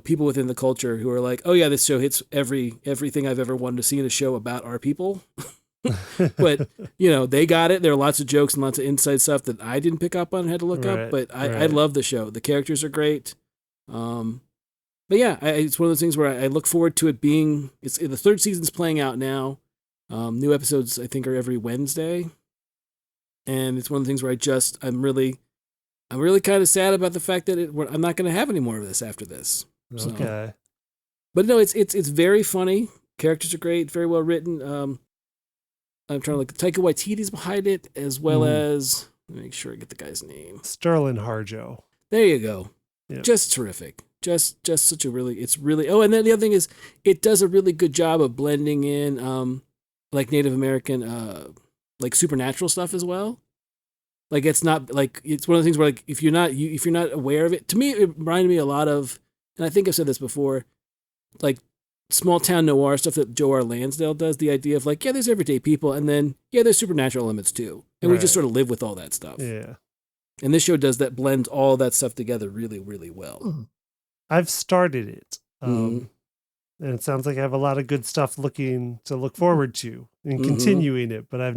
people within the culture who are like, oh yeah, this show hits everything I've ever wanted to see in a show about our people. But they got it. There are lots of jokes and lots of inside stuff that I didn't pick up on and had to look up. But I love the show. The characters are great. But yeah, it's one of those things where I look forward to it being. It's the 3rd season's playing out now. New episodes I think are every Wednesday, and it's one of the things where I'm really kind of sad about the fact that I'm not going to have any more of this after this. Okay. So, but no, it's very funny. Characters are great, very well written. I'm trying to look. Taika Waititi's behind it, as well as let me make sure I get the guy's name. Sterling Harjo. There you go. Yep. Just terrific. Just such a it's really. Oh, and then the other thing is, it does a really good job of blending in like Native American like supernatural stuff as well. Like it's not like it's one of the things where like if you're not aware of it, to me it reminded me a lot of, and I think I've said this before, like small town noir stuff that Joe R. Lansdale does. The idea of like, yeah, there's everyday people, and then yeah, there's supernatural elements too, and we just sort of live with all that stuff. Yeah. And this show does that, blends all that stuff together really, really well. I've started it. And it sounds like I have a lot of good stuff to look forward to and continuing it, but I've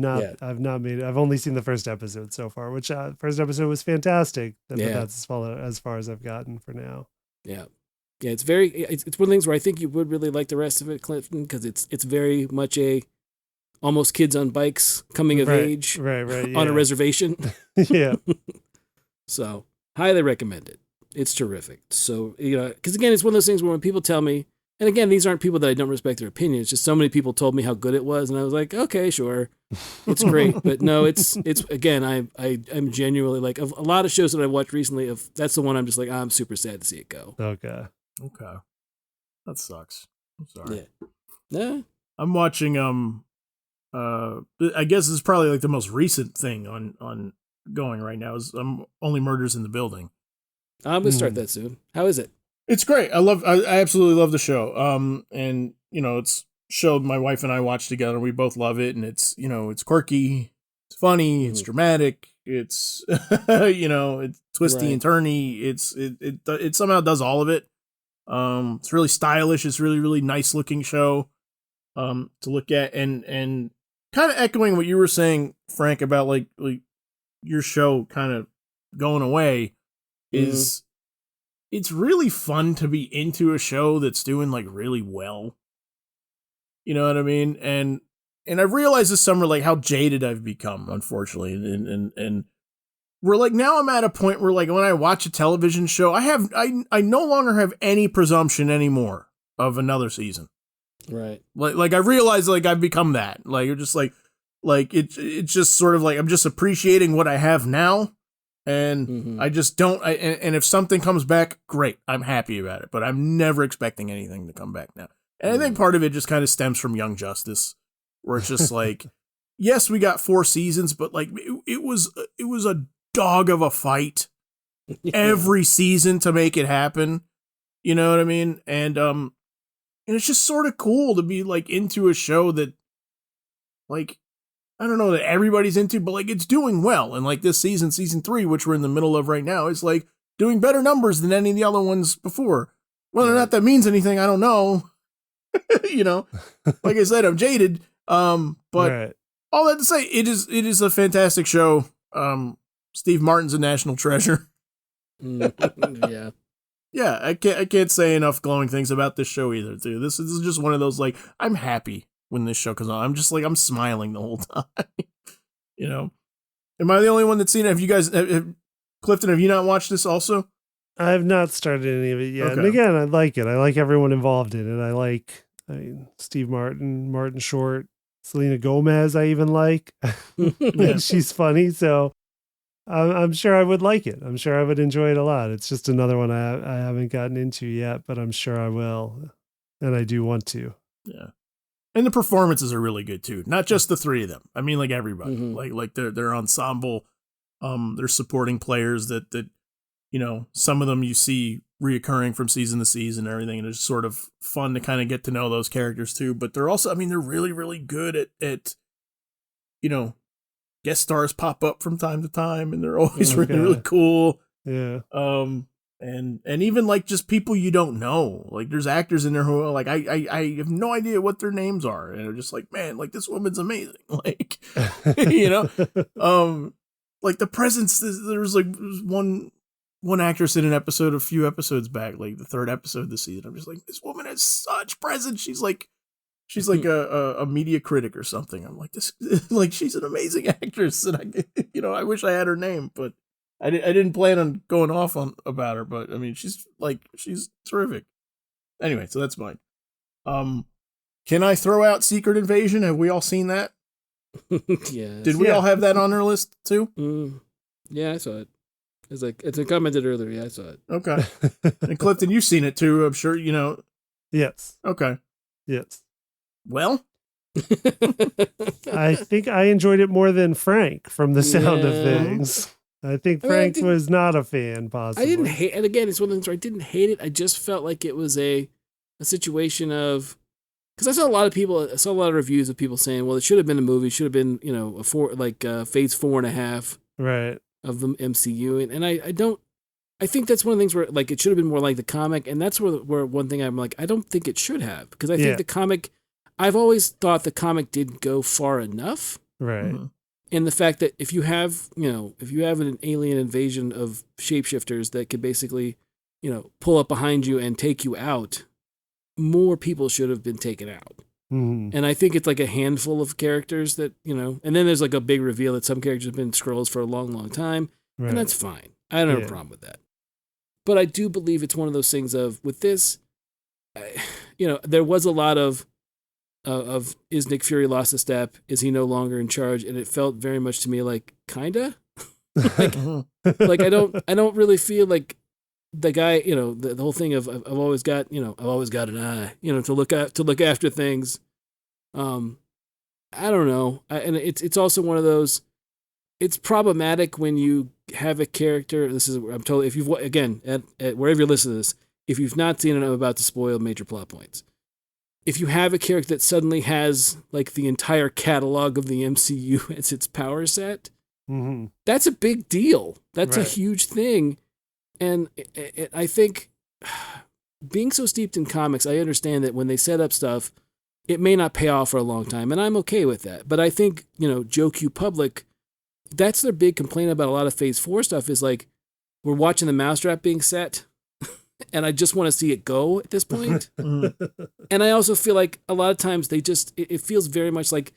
only seen the first episode so far, which first episode was fantastic. But that's as far as I've gotten for now. Yeah. Yeah. It's one of the things where I think you would really like the rest of it, Clinton, because it's very much almost kids on bikes coming of age on a reservation. Yeah. So highly recommend it. It's terrific. So, because again, it's one of those things where when people tell me, and again, these aren't people that I don't respect their opinion. It's just so many people told me how good it was, and I was like, okay, sure, it's great. But no, it's again, I'm genuinely like, of a lot of shows that I've watched recently, that's the one I'm just like, I'm super sad to see it go. Okay. That sucks. I'm sorry. Yeah. I'm watching I guess this is probably like the most recent thing on going right now is Only Murders in the Building. I'm gonna start that soon. How is it? It's great. I absolutely love the show. And it's show my wife and I watch together. We both love it, and it's it's quirky, it's funny, it's dramatic, it's it's twisty and turny. It somehow does all of it. It's really stylish. It's really, really nice looking show to look at, and kind of echoing what you were saying, Frank, about like your show kind of going away is it's really fun to be into a show that's doing like really well. You know what I mean? And I've realized this summer like how jaded I've become, unfortunately. And we're like, now I'm at a point where like when I watch a television show, I no longer have any presumption anymore of another season. Right. Like I realize like I've become that. Like you're just like it's just sort of like I'm just appreciating what I have now. And I just don't. And if something comes back, great. I'm happy about it. But I'm never expecting anything to come back now. And I think part of it just kind of stems from Young Justice, where it's just like, yes, we got 4 seasons, but like it was a dog of a fight every season to make it happen. You know what I mean? And it's just sort of cool to be like into a show that, like, I don't know that everybody's into, but like it's doing well. And like this season 3, which we're in the middle of right now, is like doing better numbers than any of the other ones before. Whether or not that means anything, I don't know. You know, like I said, I'm jaded. But Right. all that to say, it is a fantastic show. Steve Martin's a national treasure. Yeah. Yeah, I can't say enough glowing things about this show either, too. This is just one of those, like, I'm happy when this show comes on. I'm just like, I'm smiling the whole time. You know? Am I the only one that's seen it? Have you guys, Clifton, have you not watched this also? I have not started any of it yet. Okay. And again, I like it. I like everyone involved in it. I mean, Steve Martin, Martin Short, Selena Gomez, I even like. She's funny. So I'm sure I would like it. I'm sure I would enjoy it a lot. It's just another one I haven't gotten into yet, but I'm sure I will. And I do want to. Yeah. And the performances are really good too. Not just the three of them. I mean, like everybody, like their ensemble, their supporting players that, you know, some of them you see reoccurring from season to season and everything. And it's sort of fun to kind of get to know those characters too. But they're also, I mean, they're really, really good at, you know, guest stars pop up from time to time and they're always really, really cool. Yeah. And even like just people you don't know, like there's actors in there who are like, I have no idea what their names are. And they're just like, man, like this woman's amazing. Like, you know, like the presence, there was like one actress in an episode, a few episodes back, like the third episode this season. I'm just like, this woman has such presence. She's like a media critic or something. I'm like, this, like, she's an amazing actress. And I wish I had her name, but I didn't plan on going off about her, but I mean, she's terrific. Anyway, so that's mine. Can I throw out Secret Invasion? Have we all seen that? Yeah. Did we all have that on our list too? Yeah, I saw it. It's commented earlier. Yeah, I saw it. Okay. And Clifton, you've seen it too, I'm sure, you know. Yes. Okay. Yes. Well, I think I enjoyed it more than Frank from the sound of things. I think Frank was not a fan, possibly. I didn't hate, and again, it's one of the things where I didn't hate it. I just felt like it was a situation of, because I saw a lot of reviews of people saying, well, it should have been a movie, it should have been, you know, phase 4.5 right of the MCU, and I think that's one of the things where like it should have been more like the comic, and that's where one thing I'm like, I don't think it should have, because I think the comic, I've always thought the comic didn't go far enough. Right. Mm-hmm. In the fact that if you have an alien invasion of shapeshifters that could basically, you know, pull up behind you and take you out, more people should have been taken out. Mm-hmm. And I think it's like a handful of characters that, you know, and then there's like a big reveal that some characters have been Skrulls for a long, long time. Right. And that's fine. I don't have a problem with that. But I do believe it's one of those things of, with this, you know, there was a lot of is Nick Fury lost a step? Is he no longer in charge? And it felt very much to me like kinda like I don't really feel like the guy, you know, the whole thing of I've always got an eye, you know, to look after things. I don't know, and it's also one of those. It's problematic when you have a character. I'm totally, if you've again at wherever you're listening to this, if you've not seen it, I'm about to spoil major plot points. If you have a character that suddenly has like the entire catalog of the MCU as its power set, that's a big deal. That's a huge thing. And I think being so steeped in comics, I understand that when they set up stuff, it may not pay off for a long time. And I'm okay with that. But I think, you know, Joe Q Public, that's their big complaint about a lot of Phase 4 stuff is like, we're watching the mousetrap being set. And I just want to see it go at this point. And I also feel like a lot of times they just, it feels very much like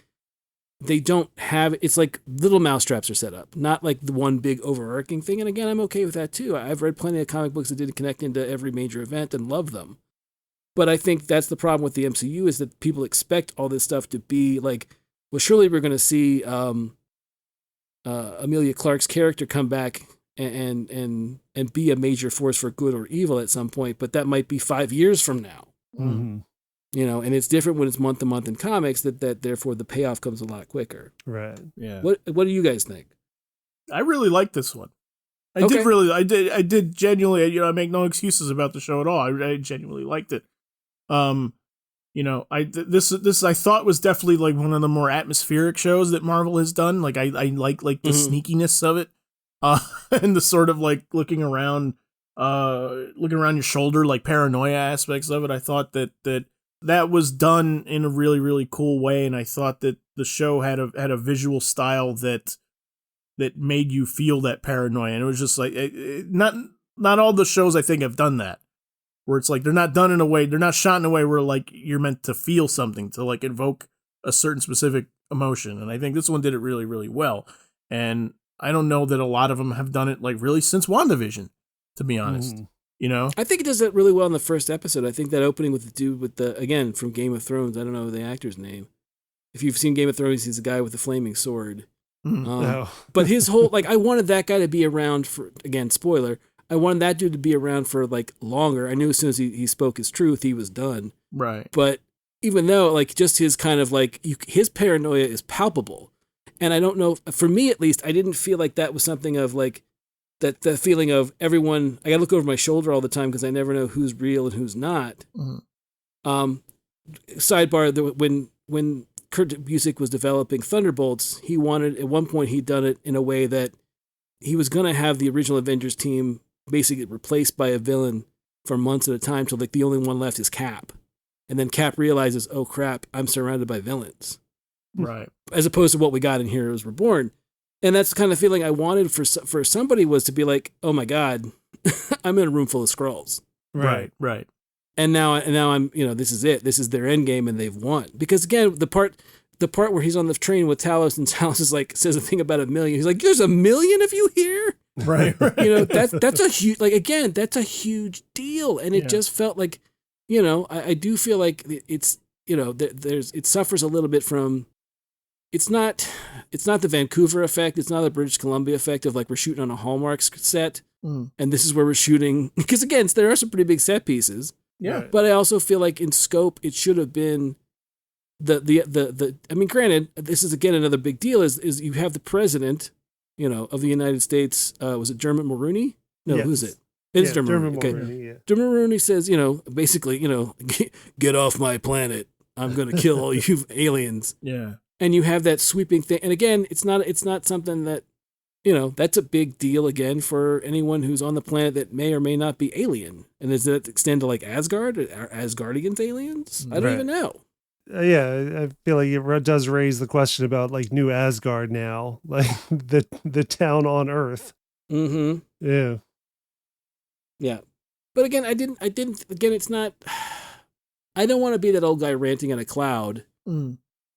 they don't have, it's like little mousetraps are set up, not like the one big overarching thing. And again, I'm okay with that too. I've read plenty of comic books that didn't connect into every major event and love them. But I think that's the problem with the MCU is that people expect all this stuff to be like, well, surely we're going to see Amelia Clark's character come back and be a major force for good or evil at some point, but that might be 5 years from now. Mm-hmm. You know, and it's different when it's month to month in comics. That therefore the payoff comes a lot quicker. Right. Yeah. What do you guys think? I really like this one. I did genuinely. You know, I make no excuses about the show at all. I genuinely liked it. You know, this I thought was definitely like one of the more atmospheric shows that Marvel has done. Like I like the sneakiness of it. And the sort of like looking around looking around your shoulder, like paranoia aspects of it. I thought that was done in a really, really cool way, and I thought that the show had a visual style that made you feel that paranoia, and it was just like not all the shows I think have done that, where it's like they're not shot in a way where like you're meant to feel something, to like evoke a certain specific emotion, and I think this one did it really, really well. And I don't know that a lot of them have done it like really since WandaVision, to be honest. You know, I think it does that really well in the first episode. I think that opening with the dude with the, again, from Game of Thrones, I don't know the actor's name. If you've seen Game of Thrones, he's the guy with the flaming sword. But his whole, like, I wanted that guy to be around for, again, spoiler, I wanted that dude to be around for like longer. I knew as soon as he spoke his truth, he was done. Right. But even though, like, just his kind of like, his paranoia is palpable. And I don't know, for me at least, I didn't feel like that was something of like, that the feeling of everyone, I gotta look over my shoulder all the time because I never know who's real and who's not. Sidebar, when Kurt Busiek was developing Thunderbolts, he wanted, at one point he'd done it in a way that he was gonna have the original Avengers team basically replaced by a villain for months at a time till like the only one left is Cap. And then Cap realizes, oh crap, I'm surrounded by villains. Right. As opposed to what we got in Heroes Reborn. And that's the kind of feeling I wanted for somebody, was to be like, oh my God, I'm in a room full of Skrulls. Right. And now I'm, this is it. This is their end game and they've won. Because again, the part where he's on the train with Talos and Talos is like, says a thing about 1 million. He's like, there's 1 million of you here? Right. That's a huge, like, again, that's a huge deal. And it just felt like, I do feel like it's, it suffers a little bit from, it's not the Vancouver effect. It's not the British Columbia effect of like we're shooting on a Hallmark set and this is where we're shooting. Because again, there are some pretty big set pieces. Yeah. But I also feel like in scope, it should have been the I mean, granted, this is again another big deal is you have the president, of the United States. Was it Dermot Mulroney? No, yes. Who's it? It's Dermot Mulroney. Yeah. Dermot Mulroney says, basically, get off my planet. I'm going to kill all you aliens. Yeah. And you have that sweeping thing. And again, it's not something that, that's a big deal again for anyone who's on the planet that may or may not be alien. And does that extend to like Asgard? Are Asgardians aliens? I don't even know. I feel like it does raise the question about like New Asgard now, like the town on Earth. Mm-hmm. Yeah. Yeah. But again, again, it's not, I don't want to be that old guy ranting in a cloud.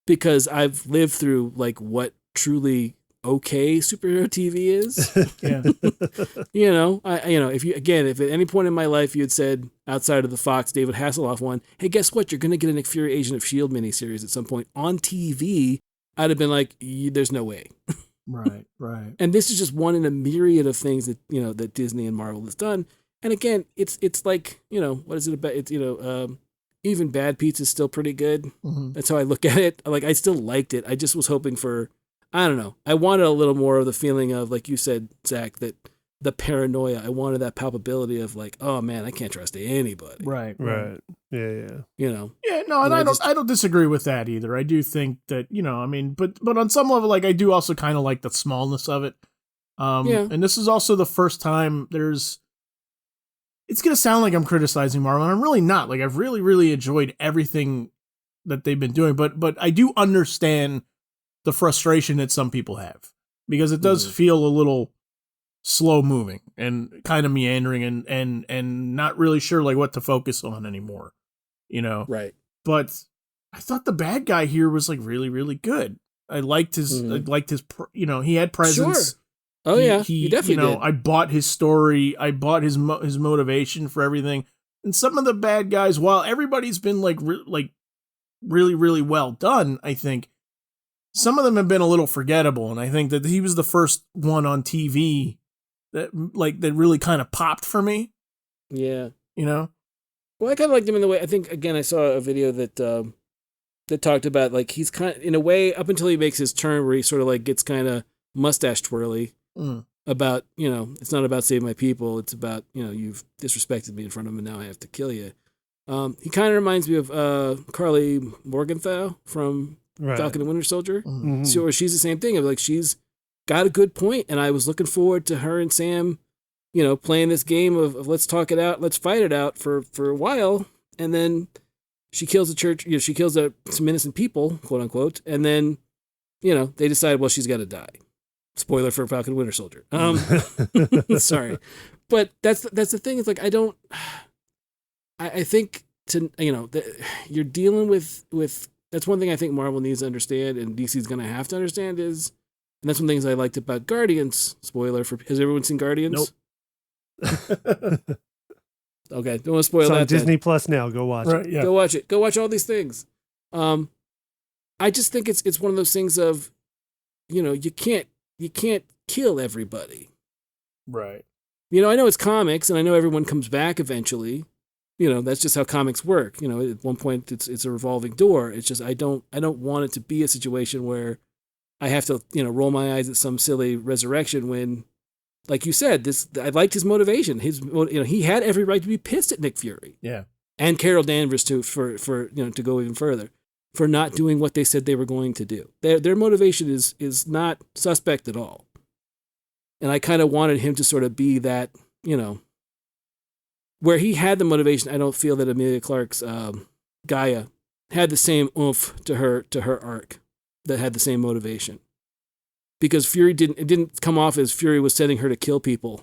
Because I've lived through like what truly okay superhero TV is. Yeah. If at any point in my life you had said, outside of the Fox David Hasselhoff one, hey, guess what? You're going to get a Nick Fury Agent of S.H.I.E.L.D. miniseries at some point on TV. I'd have been like, there's no way. Right. And this is just one in a myriad of things that, that Disney and Marvel has done. And again, it's like, what is it about? It's, even bad pizza is still pretty good. Mm-hmm. That's how I look at it. Like, I still liked it. I just was hoping for, I don't know. I wanted a little more of the feeling of, like you said, Zach, that the paranoia. I wanted that palpability of like, oh man, I can't trust anybody. Right. Yeah. Yeah, no, and I don't disagree with that either. I do think that, but on some level, like I do also kind of like the smallness of it. And this is also the first time it's going to sound like I'm criticizing Marvel, and I'm really not. Like, I've really, really enjoyed everything that they've been doing, but I do understand the frustration that some people have, because it does feel a little slow moving and kind of meandering and not really sure like what to focus on anymore, Right. But I thought the bad guy here was like really, really good. I liked his, he had presence. Sure. Oh yeah, he definitely did. I bought his story. I bought his motivation for everything. And some of the bad guys, while everybody's been like really, really well done, I think some of them have been a little forgettable. And I think that he was the first one on TV that really kind of popped for me. Yeah. Well, I kind of liked him in the way, I think, again, I saw a video that talked about like he's kind of, in a way, up until he makes his turn where he sort of like gets kind of mustache twirly. About, it's not about saving my people. It's about, you've disrespected me in front of them and now I have to kill you. He kind of reminds me of Carly Morgenthau from Falcon and Winter Soldier. Mm-hmm. So she's the same thing of like, she's got a good point, and I was looking forward to her and Sam playing this game of let's talk it out, let's fight it out for a while, and then she kills the church. She kills some innocent people, quote unquote, and then they decide, well, she's got to die. Spoiler for Falcon and Winter Soldier. Sorry, but that's the thing. It's like I think you're dealing with that's one thing I think Marvel needs to understand, and DC's going to have to understand is, and that's one of the things I liked about Guardians. Spoiler for has everyone seen Guardians? Nope. Okay, don't want to spoil it's that. on Disney Plus now. Go watch it. Yeah. Go watch it. Go watch all these things. I just think it's one of those things of, you can't kill everybody. Right. I know it's comics, and I know everyone comes back eventually. That's just how comics work. At one point it's a revolving door. It's just I don't want it to be a situation where I have to roll my eyes at some silly resurrection when, like you said, I liked his motivation. He had every right to be pissed at Nick Fury. Yeah. And Carol Danvers too for to go even further, for not doing what they said they were going to do. Their motivation is not suspect at all. And I kind of wanted him to sort of be that, where he had the motivation. I don't feel that Emilia Clarke's Gaia had the same oomph to her arc that had the same motivation. Because Fury didn't come off as Fury was setting her to kill people,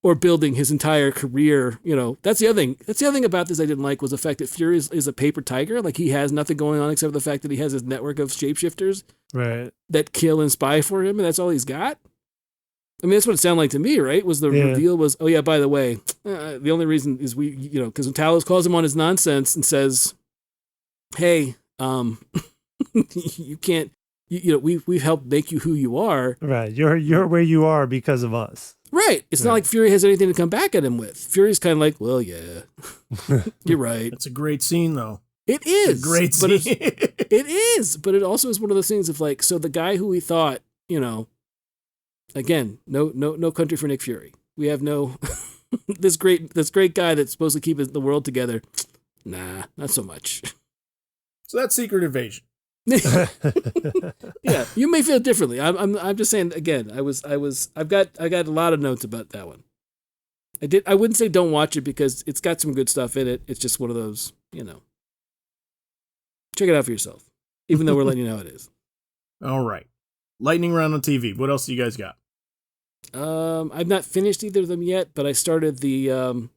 or building his entire career. That's the other thing. That's the other thing about this I didn't like was the fact that Fury is a paper tiger. Like he has nothing going on except the fact that he has his network of shapeshifters Right. that kill and spy for him, and that's all he's got. I mean, that's what it sounded like to me, right? Was the reveal was, oh yeah, by the way, the only reason is because when Talos calls him on his nonsense and says, hey, you can't. We've helped make you who you are. Right. You're where you are because of us. Right. It's not like Fury has anything to come back at him with. Fury's kind of like, well, yeah, you're right. It's a great scene, though. It is. It's a great scene. It is. But it also is one of those things of like, so the guy who we thought, again, no country for Nick Fury. We have no, this great guy that's supposed to keep the world together. Nah, not so much. So that's Secret Invasion. Yeah, you may feel differently. I'm just saying again. I've got a lot of notes about that one. I wouldn't say don't watch it because it's got some good stuff in it. It's just one of those, check it out for yourself. Even though we're letting you know it is. All right, lightning round on TV. What else do you guys got? I've not finished either of them yet, but I started the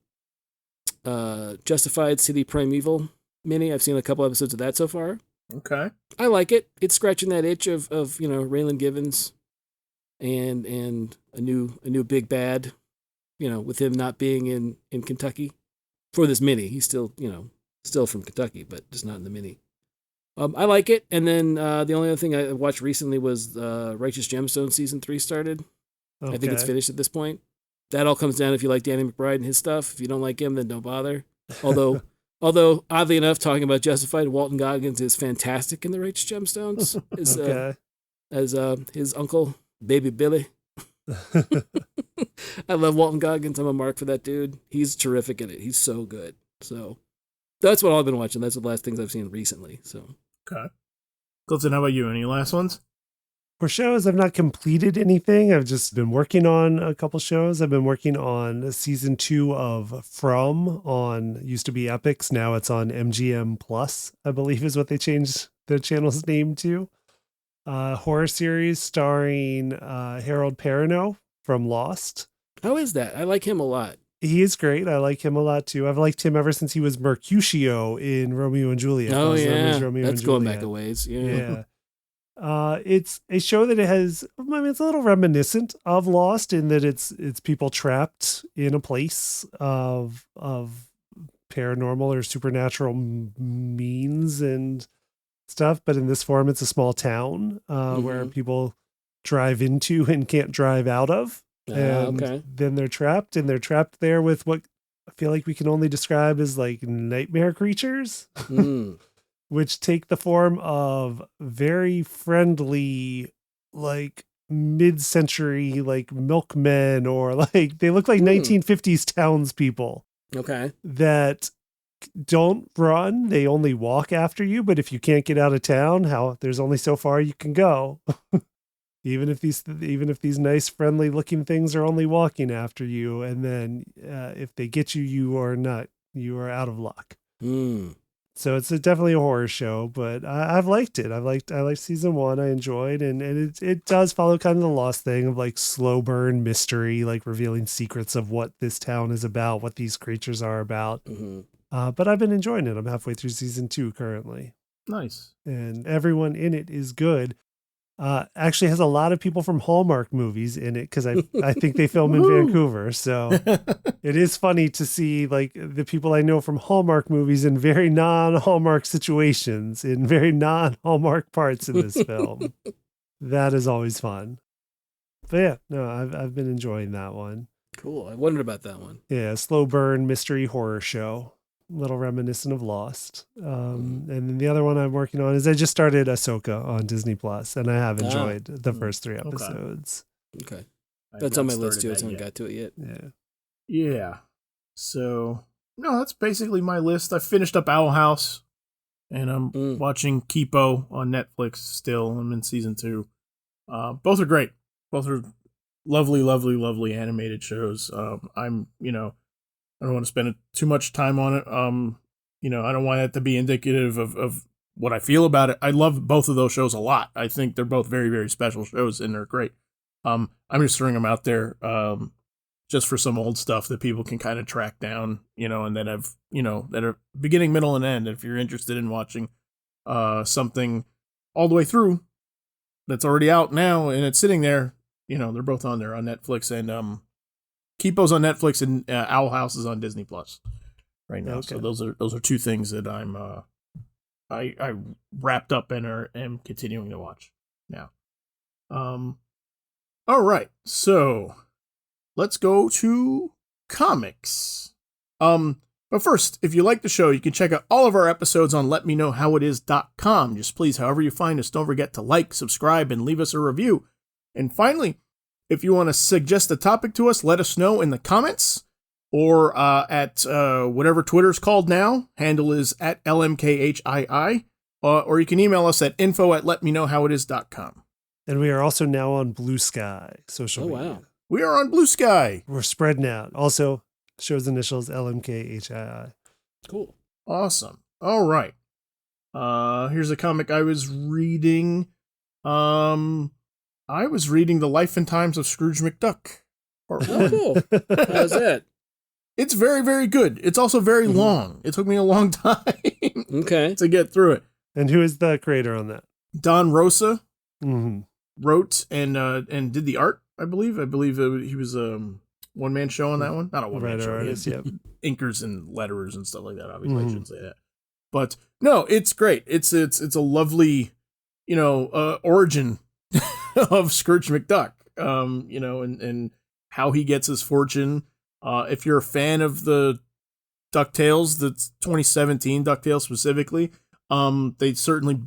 Justified City Primeval mini. I've seen a couple episodes of that so far. Okay. I like it. It's scratching that itch of Raylan Givens and a new big bad, with him not being in Kentucky for this mini. He's still from Kentucky, but just not in the mini. I like it. And then the only other thing I watched recently was Righteous Gemstones season 3 started. Okay. I think it's finished at this point. That all comes down if you like Danny McBride and his stuff. If you don't like him, then don't bother. Although, oddly enough, talking about Justified, Walton Goggins is fantastic in the Righteous Gemstones as his uncle, Baby Billy. I love Walton Goggins. I'm a mark for that dude. He's terrific in it. He's so good. So that's what I've been watching. That's the last things I've seen recently. So okay, Clifton, how about you? Any last ones? For shows, I've not completed anything. I've just been working on a couple shows. I've been working on season 2 of From on used to be Epix. Now it's on MGM Plus, I believe is what they changed the channel's name to. Horror series starring Harold Perrineau from Lost. How is that? I like him a lot. He is great. I like him a lot too. I've liked him ever since he was Mercutio in Romeo and Juliet. Oh yeah, that's going back a ways. Yeah. It's a show that it has, it's a little reminiscent of Lost in that it's people trapped in a place of paranormal or supernatural means and stuff. But in this form, it's a small town where people drive into and can't drive out of. And then they're trapped there with what I feel like we can only describe as like nightmare creatures. Which take the form of very friendly, like mid-century, like milkmen, or like they look like 1950s townspeople. Okay. That don't run; they only walk after you. But if you can't get out of town, there's only so far you can go. Even if these nice, friendly looking things are only walking after you, and then if they get you, you are out of luck. So it's definitely a horror show, but I've liked it. I liked season 1. I enjoyed, and it does follow kind of the Lost thing of like slow burn mystery, like revealing secrets of what this town is about, what these creatures are about. But I've been enjoying it. I'm halfway through season 2 currently. Nice. And everyone in it is good. Actually has a lot of people from Hallmark movies in it because I think they film in Vancouver. So it is funny to see like the people I know from Hallmark movies in very non-Hallmark situations, in very non-Hallmark parts in this film. That is always fun. But yeah, no, I've been enjoying that one. Cool. I wondered about that one. Yeah, slow burn mystery horror show. Little reminiscent of Lost. And then the other one I'm working on is I just started Ahsoka on Disney Plus, and I have enjoyed the first 3 episodes. Okay. That's on my list too. I haven't got to it yet. Yeah. So, no, that's basically my list. I finished up Owl House, and I'm watching Kipo on Netflix still. I'm in season 2. Both are great. Both are lovely, lovely, lovely animated shows. I don't want to spend too much time on it. I don't want it to be indicative of what I feel about it. I love both of those shows a lot. I think they're both very, very special shows, and they're great. I'm just throwing them out there just for some old stuff that people can kind of track down, and that that are beginning, middle, and end. If you're interested in watching something all the way through that's already out now and it's sitting there, they're both on there on Netflix, and Kipo's on Netflix, and Owl House is on Disney Plus right now. Okay. So those are 2 things that I wrapped up and am continuing to watch now. All right, so let's go to comics. But first, if you like the show, you can check out all of our episodes on letmeknowhowitis.com. Just please, however you find us, don't forget to like, subscribe, and leave us a review. And finally, if you want to suggest a topic to us, let us know in the comments or at whatever Twitter's called now. Handle is at LMKHII. Or you can email us at info@letmeknowhowitis.com. And we are also now on Blue Sky social media. Wow. We are on Blue Sky. We're spreading out. Also, show's initials LMKHII. Cool. Awesome. All right. Here's a comic I was reading. I was reading The Life and Times of Scrooge McDuck. Part 1. Cool. How's that? It's very, very good. It's also very long. It took me a long time to get through it. And who is the creator on that? Don Rosa wrote and did the art, I believe. I believe he was a one-man show on that one. Not a one-man show. Artist, yeah. Inkers and letterers and stuff like that. Obviously, I shouldn't say that. But no, it's great. It's a lovely, origin of Scrooge McDuck, and how he gets his fortune. If you're a fan of the DuckTales, the 2017 DuckTales specifically, they certainly,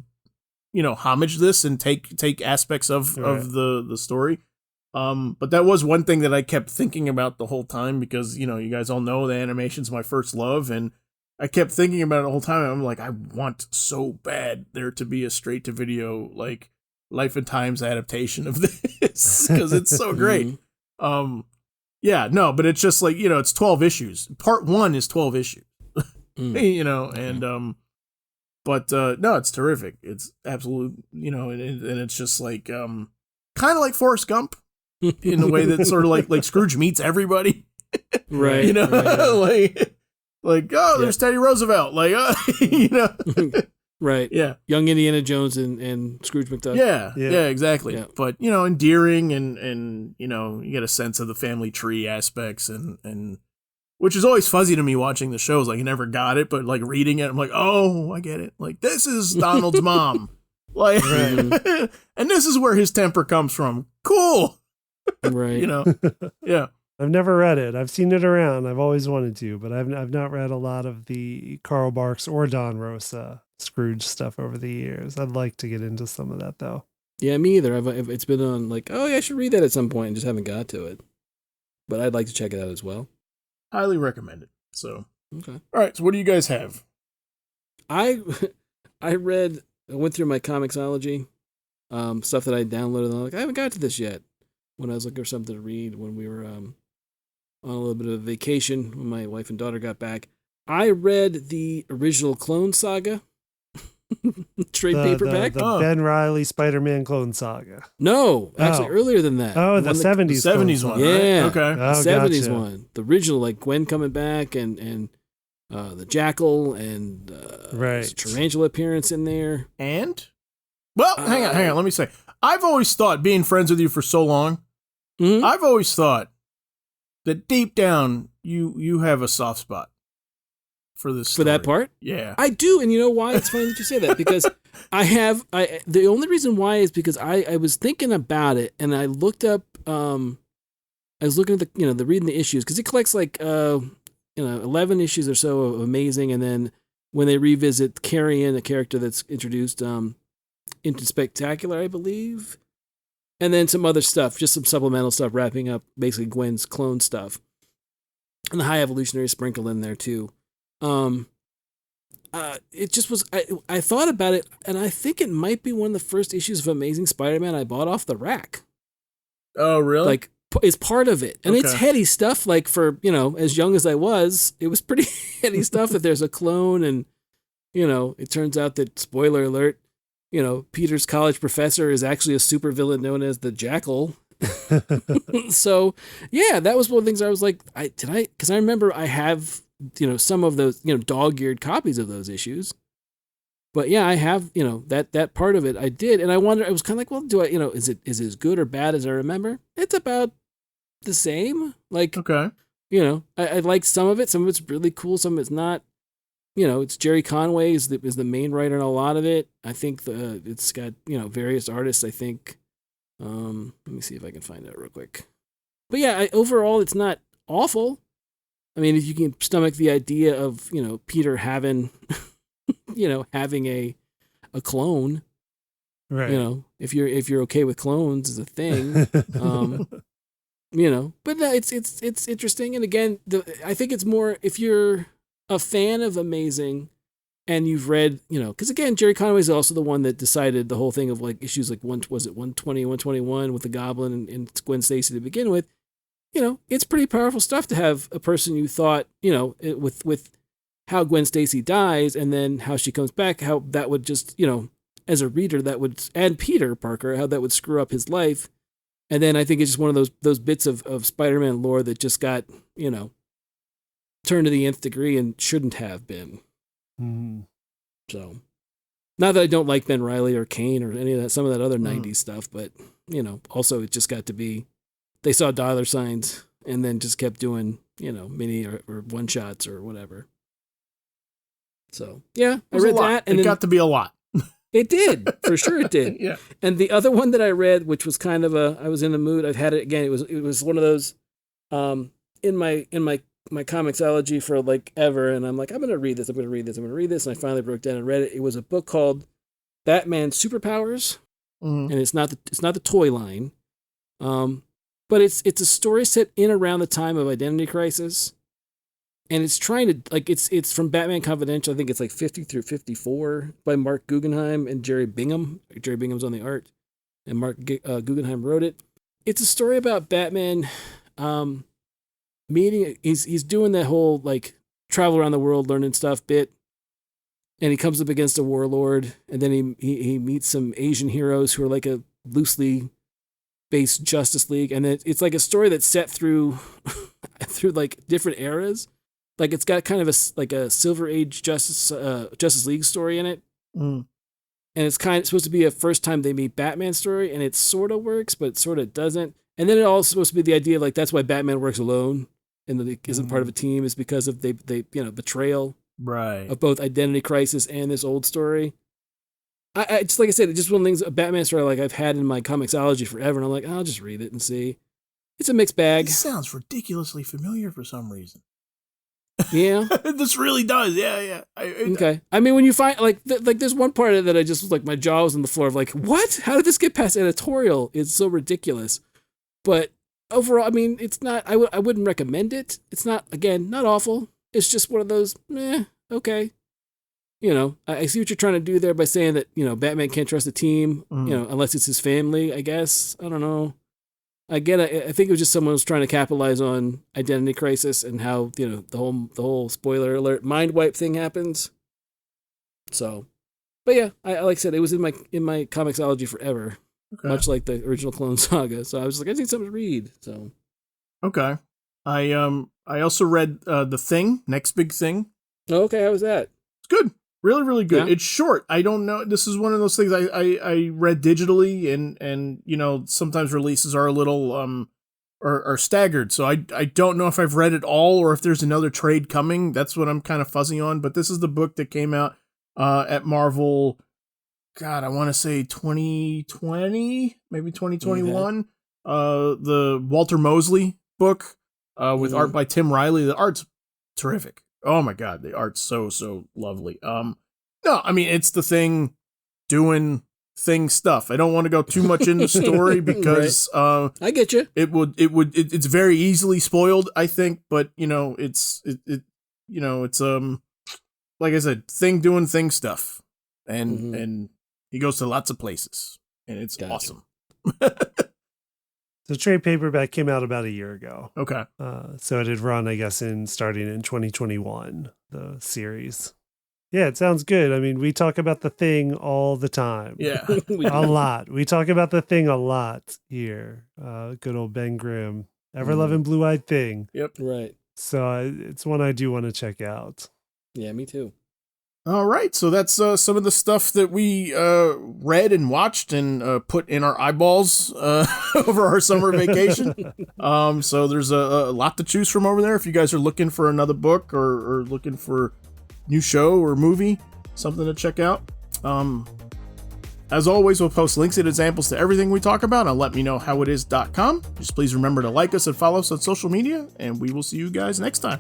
homage this and take aspects of the story. But that was one thing that I kept thinking about the whole time because, you guys all know the animation's my first love, and I kept thinking about it the whole time. I'm like, I want so bad there to be a straight-to-video, like, Life and Times adaptation of this because it's so great. But it's just like, it's 12 issues. Part 1 is 12 issues, but no, it's terrific. It's absolute, and it's just like, kind of like Forrest Gump in the way that sort of like Scrooge meets everybody, right? There's Teddy Roosevelt, Right. Yeah. Young Indiana Jones and Scrooge McDuck. Yeah, exactly. Yeah. But, endearing and you get a sense of the family tree aspects and which is always fuzzy to me watching the shows. Like, I never got it, but like reading it, I'm like, oh, I get it. Like, this is Donald's mom. Like, and this is where his temper comes from. Cool. Right. Yeah. I've never read it. I've seen it around. I've always wanted to, but I've not read a lot of the Carl Barks or Don Rosa Scrooge stuff over the years. I'd like to get into some of that though. Yeah, me either. It's been on like, oh yeah, I should read that at some point and just haven't got to it. But I'd like to check it out as well. Highly recommend it. So, okay. All right. So what do you guys have? I went through my Comixology stuff that I downloaded. And I'm like, I haven't got to this yet. When I was looking for something to read when we were on a little bit of a vacation when my wife and daughter got back, I read the original Clone Saga trade paperback. The Ben Reilly Spider-Man Clone Saga. No, actually earlier than that. Oh, the 70s. The 70s one. Yeah. Right? Okay. The 70s one. The original, like Gwen coming back and the Jackal and there's a tarantula appearance in there. And? Well, hang on. Let me say. I've always thought, being friends with you for so long, I've always thought that deep down you have a soft spot for this story. For that part? Yeah. I do, and you know why? It's funny that you say that, because the only reason why is because I was thinking about it, and I looked up, I was looking at the reading the issues, because it collects like 11 issues or so of Amazing, and then when they revisit Carrion, a character that's introduced into Spectacular, I believe, and then some other stuff, just some supplemental stuff wrapping up basically Gwen's clone stuff, and the High Evolutionary sprinkled in there too. It just was, I thought about it, and I think it might be one of the first issues of Amazing Spider-Man I bought off the rack. Oh, really? Like, it's part of it. And it's heady stuff, like for, as young as I was, it was pretty heady stuff that there's a clone and, it turns out that, spoiler alert, Peter's college professor is actually a supervillain known as the Jackal. So, yeah, that was one of the things I was like, because I remember I have, some of those, dog-eared copies of those issues. But yeah, I have, that part of it I did. And I wonder, I was kind of like, well, do I, is it as good or bad as I remember? It's about the same. Like, okay. I like some of it. Some of it's really cool. Some of it's not. It's Jerry Conway is the main writer in a lot of it. I think it's got, various artists, I think. Let me see if I can find out real quick. But yeah, overall, it's not awful. I mean, if you can stomach the idea of, Peter having, having a clone, right? If you're okay with clones as a thing, but no, it's interesting. And again, I think it's more if you're a fan of Amazing and you've read, because again, Jerry Conway is also the one that decided the whole thing of like issues like 120, 121 with the Goblin and Gwen Stacy to begin with. It's pretty powerful stuff to have a person you thought, with how Gwen Stacy dies and then how she comes back, how that would just, as a reader, that would, and Peter Parker, how that would screw up his life. And then I think it's just one of those bits of Spider-Man lore that just got, turned to the nth degree and shouldn't have been. Mm-hmm. So, not that I don't like Ben Reilly or Kane or any of that, some of that other 90s stuff, but, also it just got to be, they saw dollar signs and then just kept doing, mini or one-shots or whatever. So, yeah, I read that. And it got to be a lot. It did, for sure it did. Yeah. And the other one that I read, which was kind of I was in the mood, I've had it again, it was one of those, in my Comixology for like ever, and I'm like, I'm going to read this, and I finally broke down and read it. It was a book called Batman Superpowers, and it's not the toy line, but it's a story set in around the time of Identity Crisis, and it's trying to, like, it's from Batman Confidential. I think it's like 50 through 54 by Mark Guggenheim and Jerry Bingham. Jerry Bingham's on the art, and Mark Guggenheim wrote it. It's a story about Batman meeting. He's doing that whole like travel around the world learning stuff bit, and he comes up against a warlord, and then he meets some Asian heroes who are like a loosely based Justice League, and it's like a story that's set through like different eras. Like it's got kind of a Silver Age Justice League story in it, and it's supposed to be a first time they meet Batman story, and it sort of works, but it sort of doesn't. And then it also supposed to be the idea like that's why Batman works alone and isn't part of a team, is because of they betrayal right of both Identity Crisis and this old story. I just, like I said, it's just one of the things, a Batman story like I've had in my Comixology forever, and I'm like, I'll just read it and see. It's a mixed bag. It sounds ridiculously familiar for some reason. Yeah. This really does. Yeah. Okay. I mean, when you find, like there's one part of it that I just was like, my jaw was on the floor of like, what? How did this get past editorial? It's so ridiculous. But overall, I mean, it's not, I wouldn't recommend it. It's not, again, not awful. It's just one of those, okay. I see what you're trying to do there by saying that, Batman can't trust a team, unless it's his family, I guess. I don't know. I get it. I think it was just someone who's trying to capitalize on identity crisis and how, the whole spoiler alert mind wipe thing happens. So, but yeah, I like I said, it was in my comiXology forever, much like the original Clone Saga. So I was like, I need something to read. So, okay, I also read The Thing, Next Big Thing. Okay, how was that? It's good. Really, really good. Yeah. It's short. I don't know. This is one of those things I read digitally, and sometimes releases are a little are staggered. So I don't know if I've read it all or if there's another trade coming. That's what I'm kind of fuzzy on. But this is the book that came out at Marvel. God, I want to say 2020, maybe 2021. The Walter Mosley book with art by Tim Riley. The art's terrific. Oh my God, the art's so lovely. No, I mean, it's the Thing doing Thing stuff. I don't want to go too much in the story because I get you. It's very easily spoiled, I think, but it's like I said, Thing doing Thing stuff. And he goes to lots of places and it's awesome. The trade paperback came out about a year ago. Okay. So it had run, I guess, starting in 2021, the series. Yeah, it sounds good. I mean, we talk about The Thing all the time. Yeah. A lot. We talk about The Thing a lot here. Good old Ben Grimm. Ever-loving blue-eyed Thing. Yep. Right. So it's one I do want to check out. Yeah, me too. All right, so that's some of the stuff that we read and watched and put in our eyeballs over our summer vacation. So there's a lot to choose from over there. If you guys are looking for another book or looking for new show or movie, something to check out. As always, we'll post links and examples to everything we talk about on letmeknowhowitis.com. Just please remember to like us and follow us on social media, and we will see you guys next time.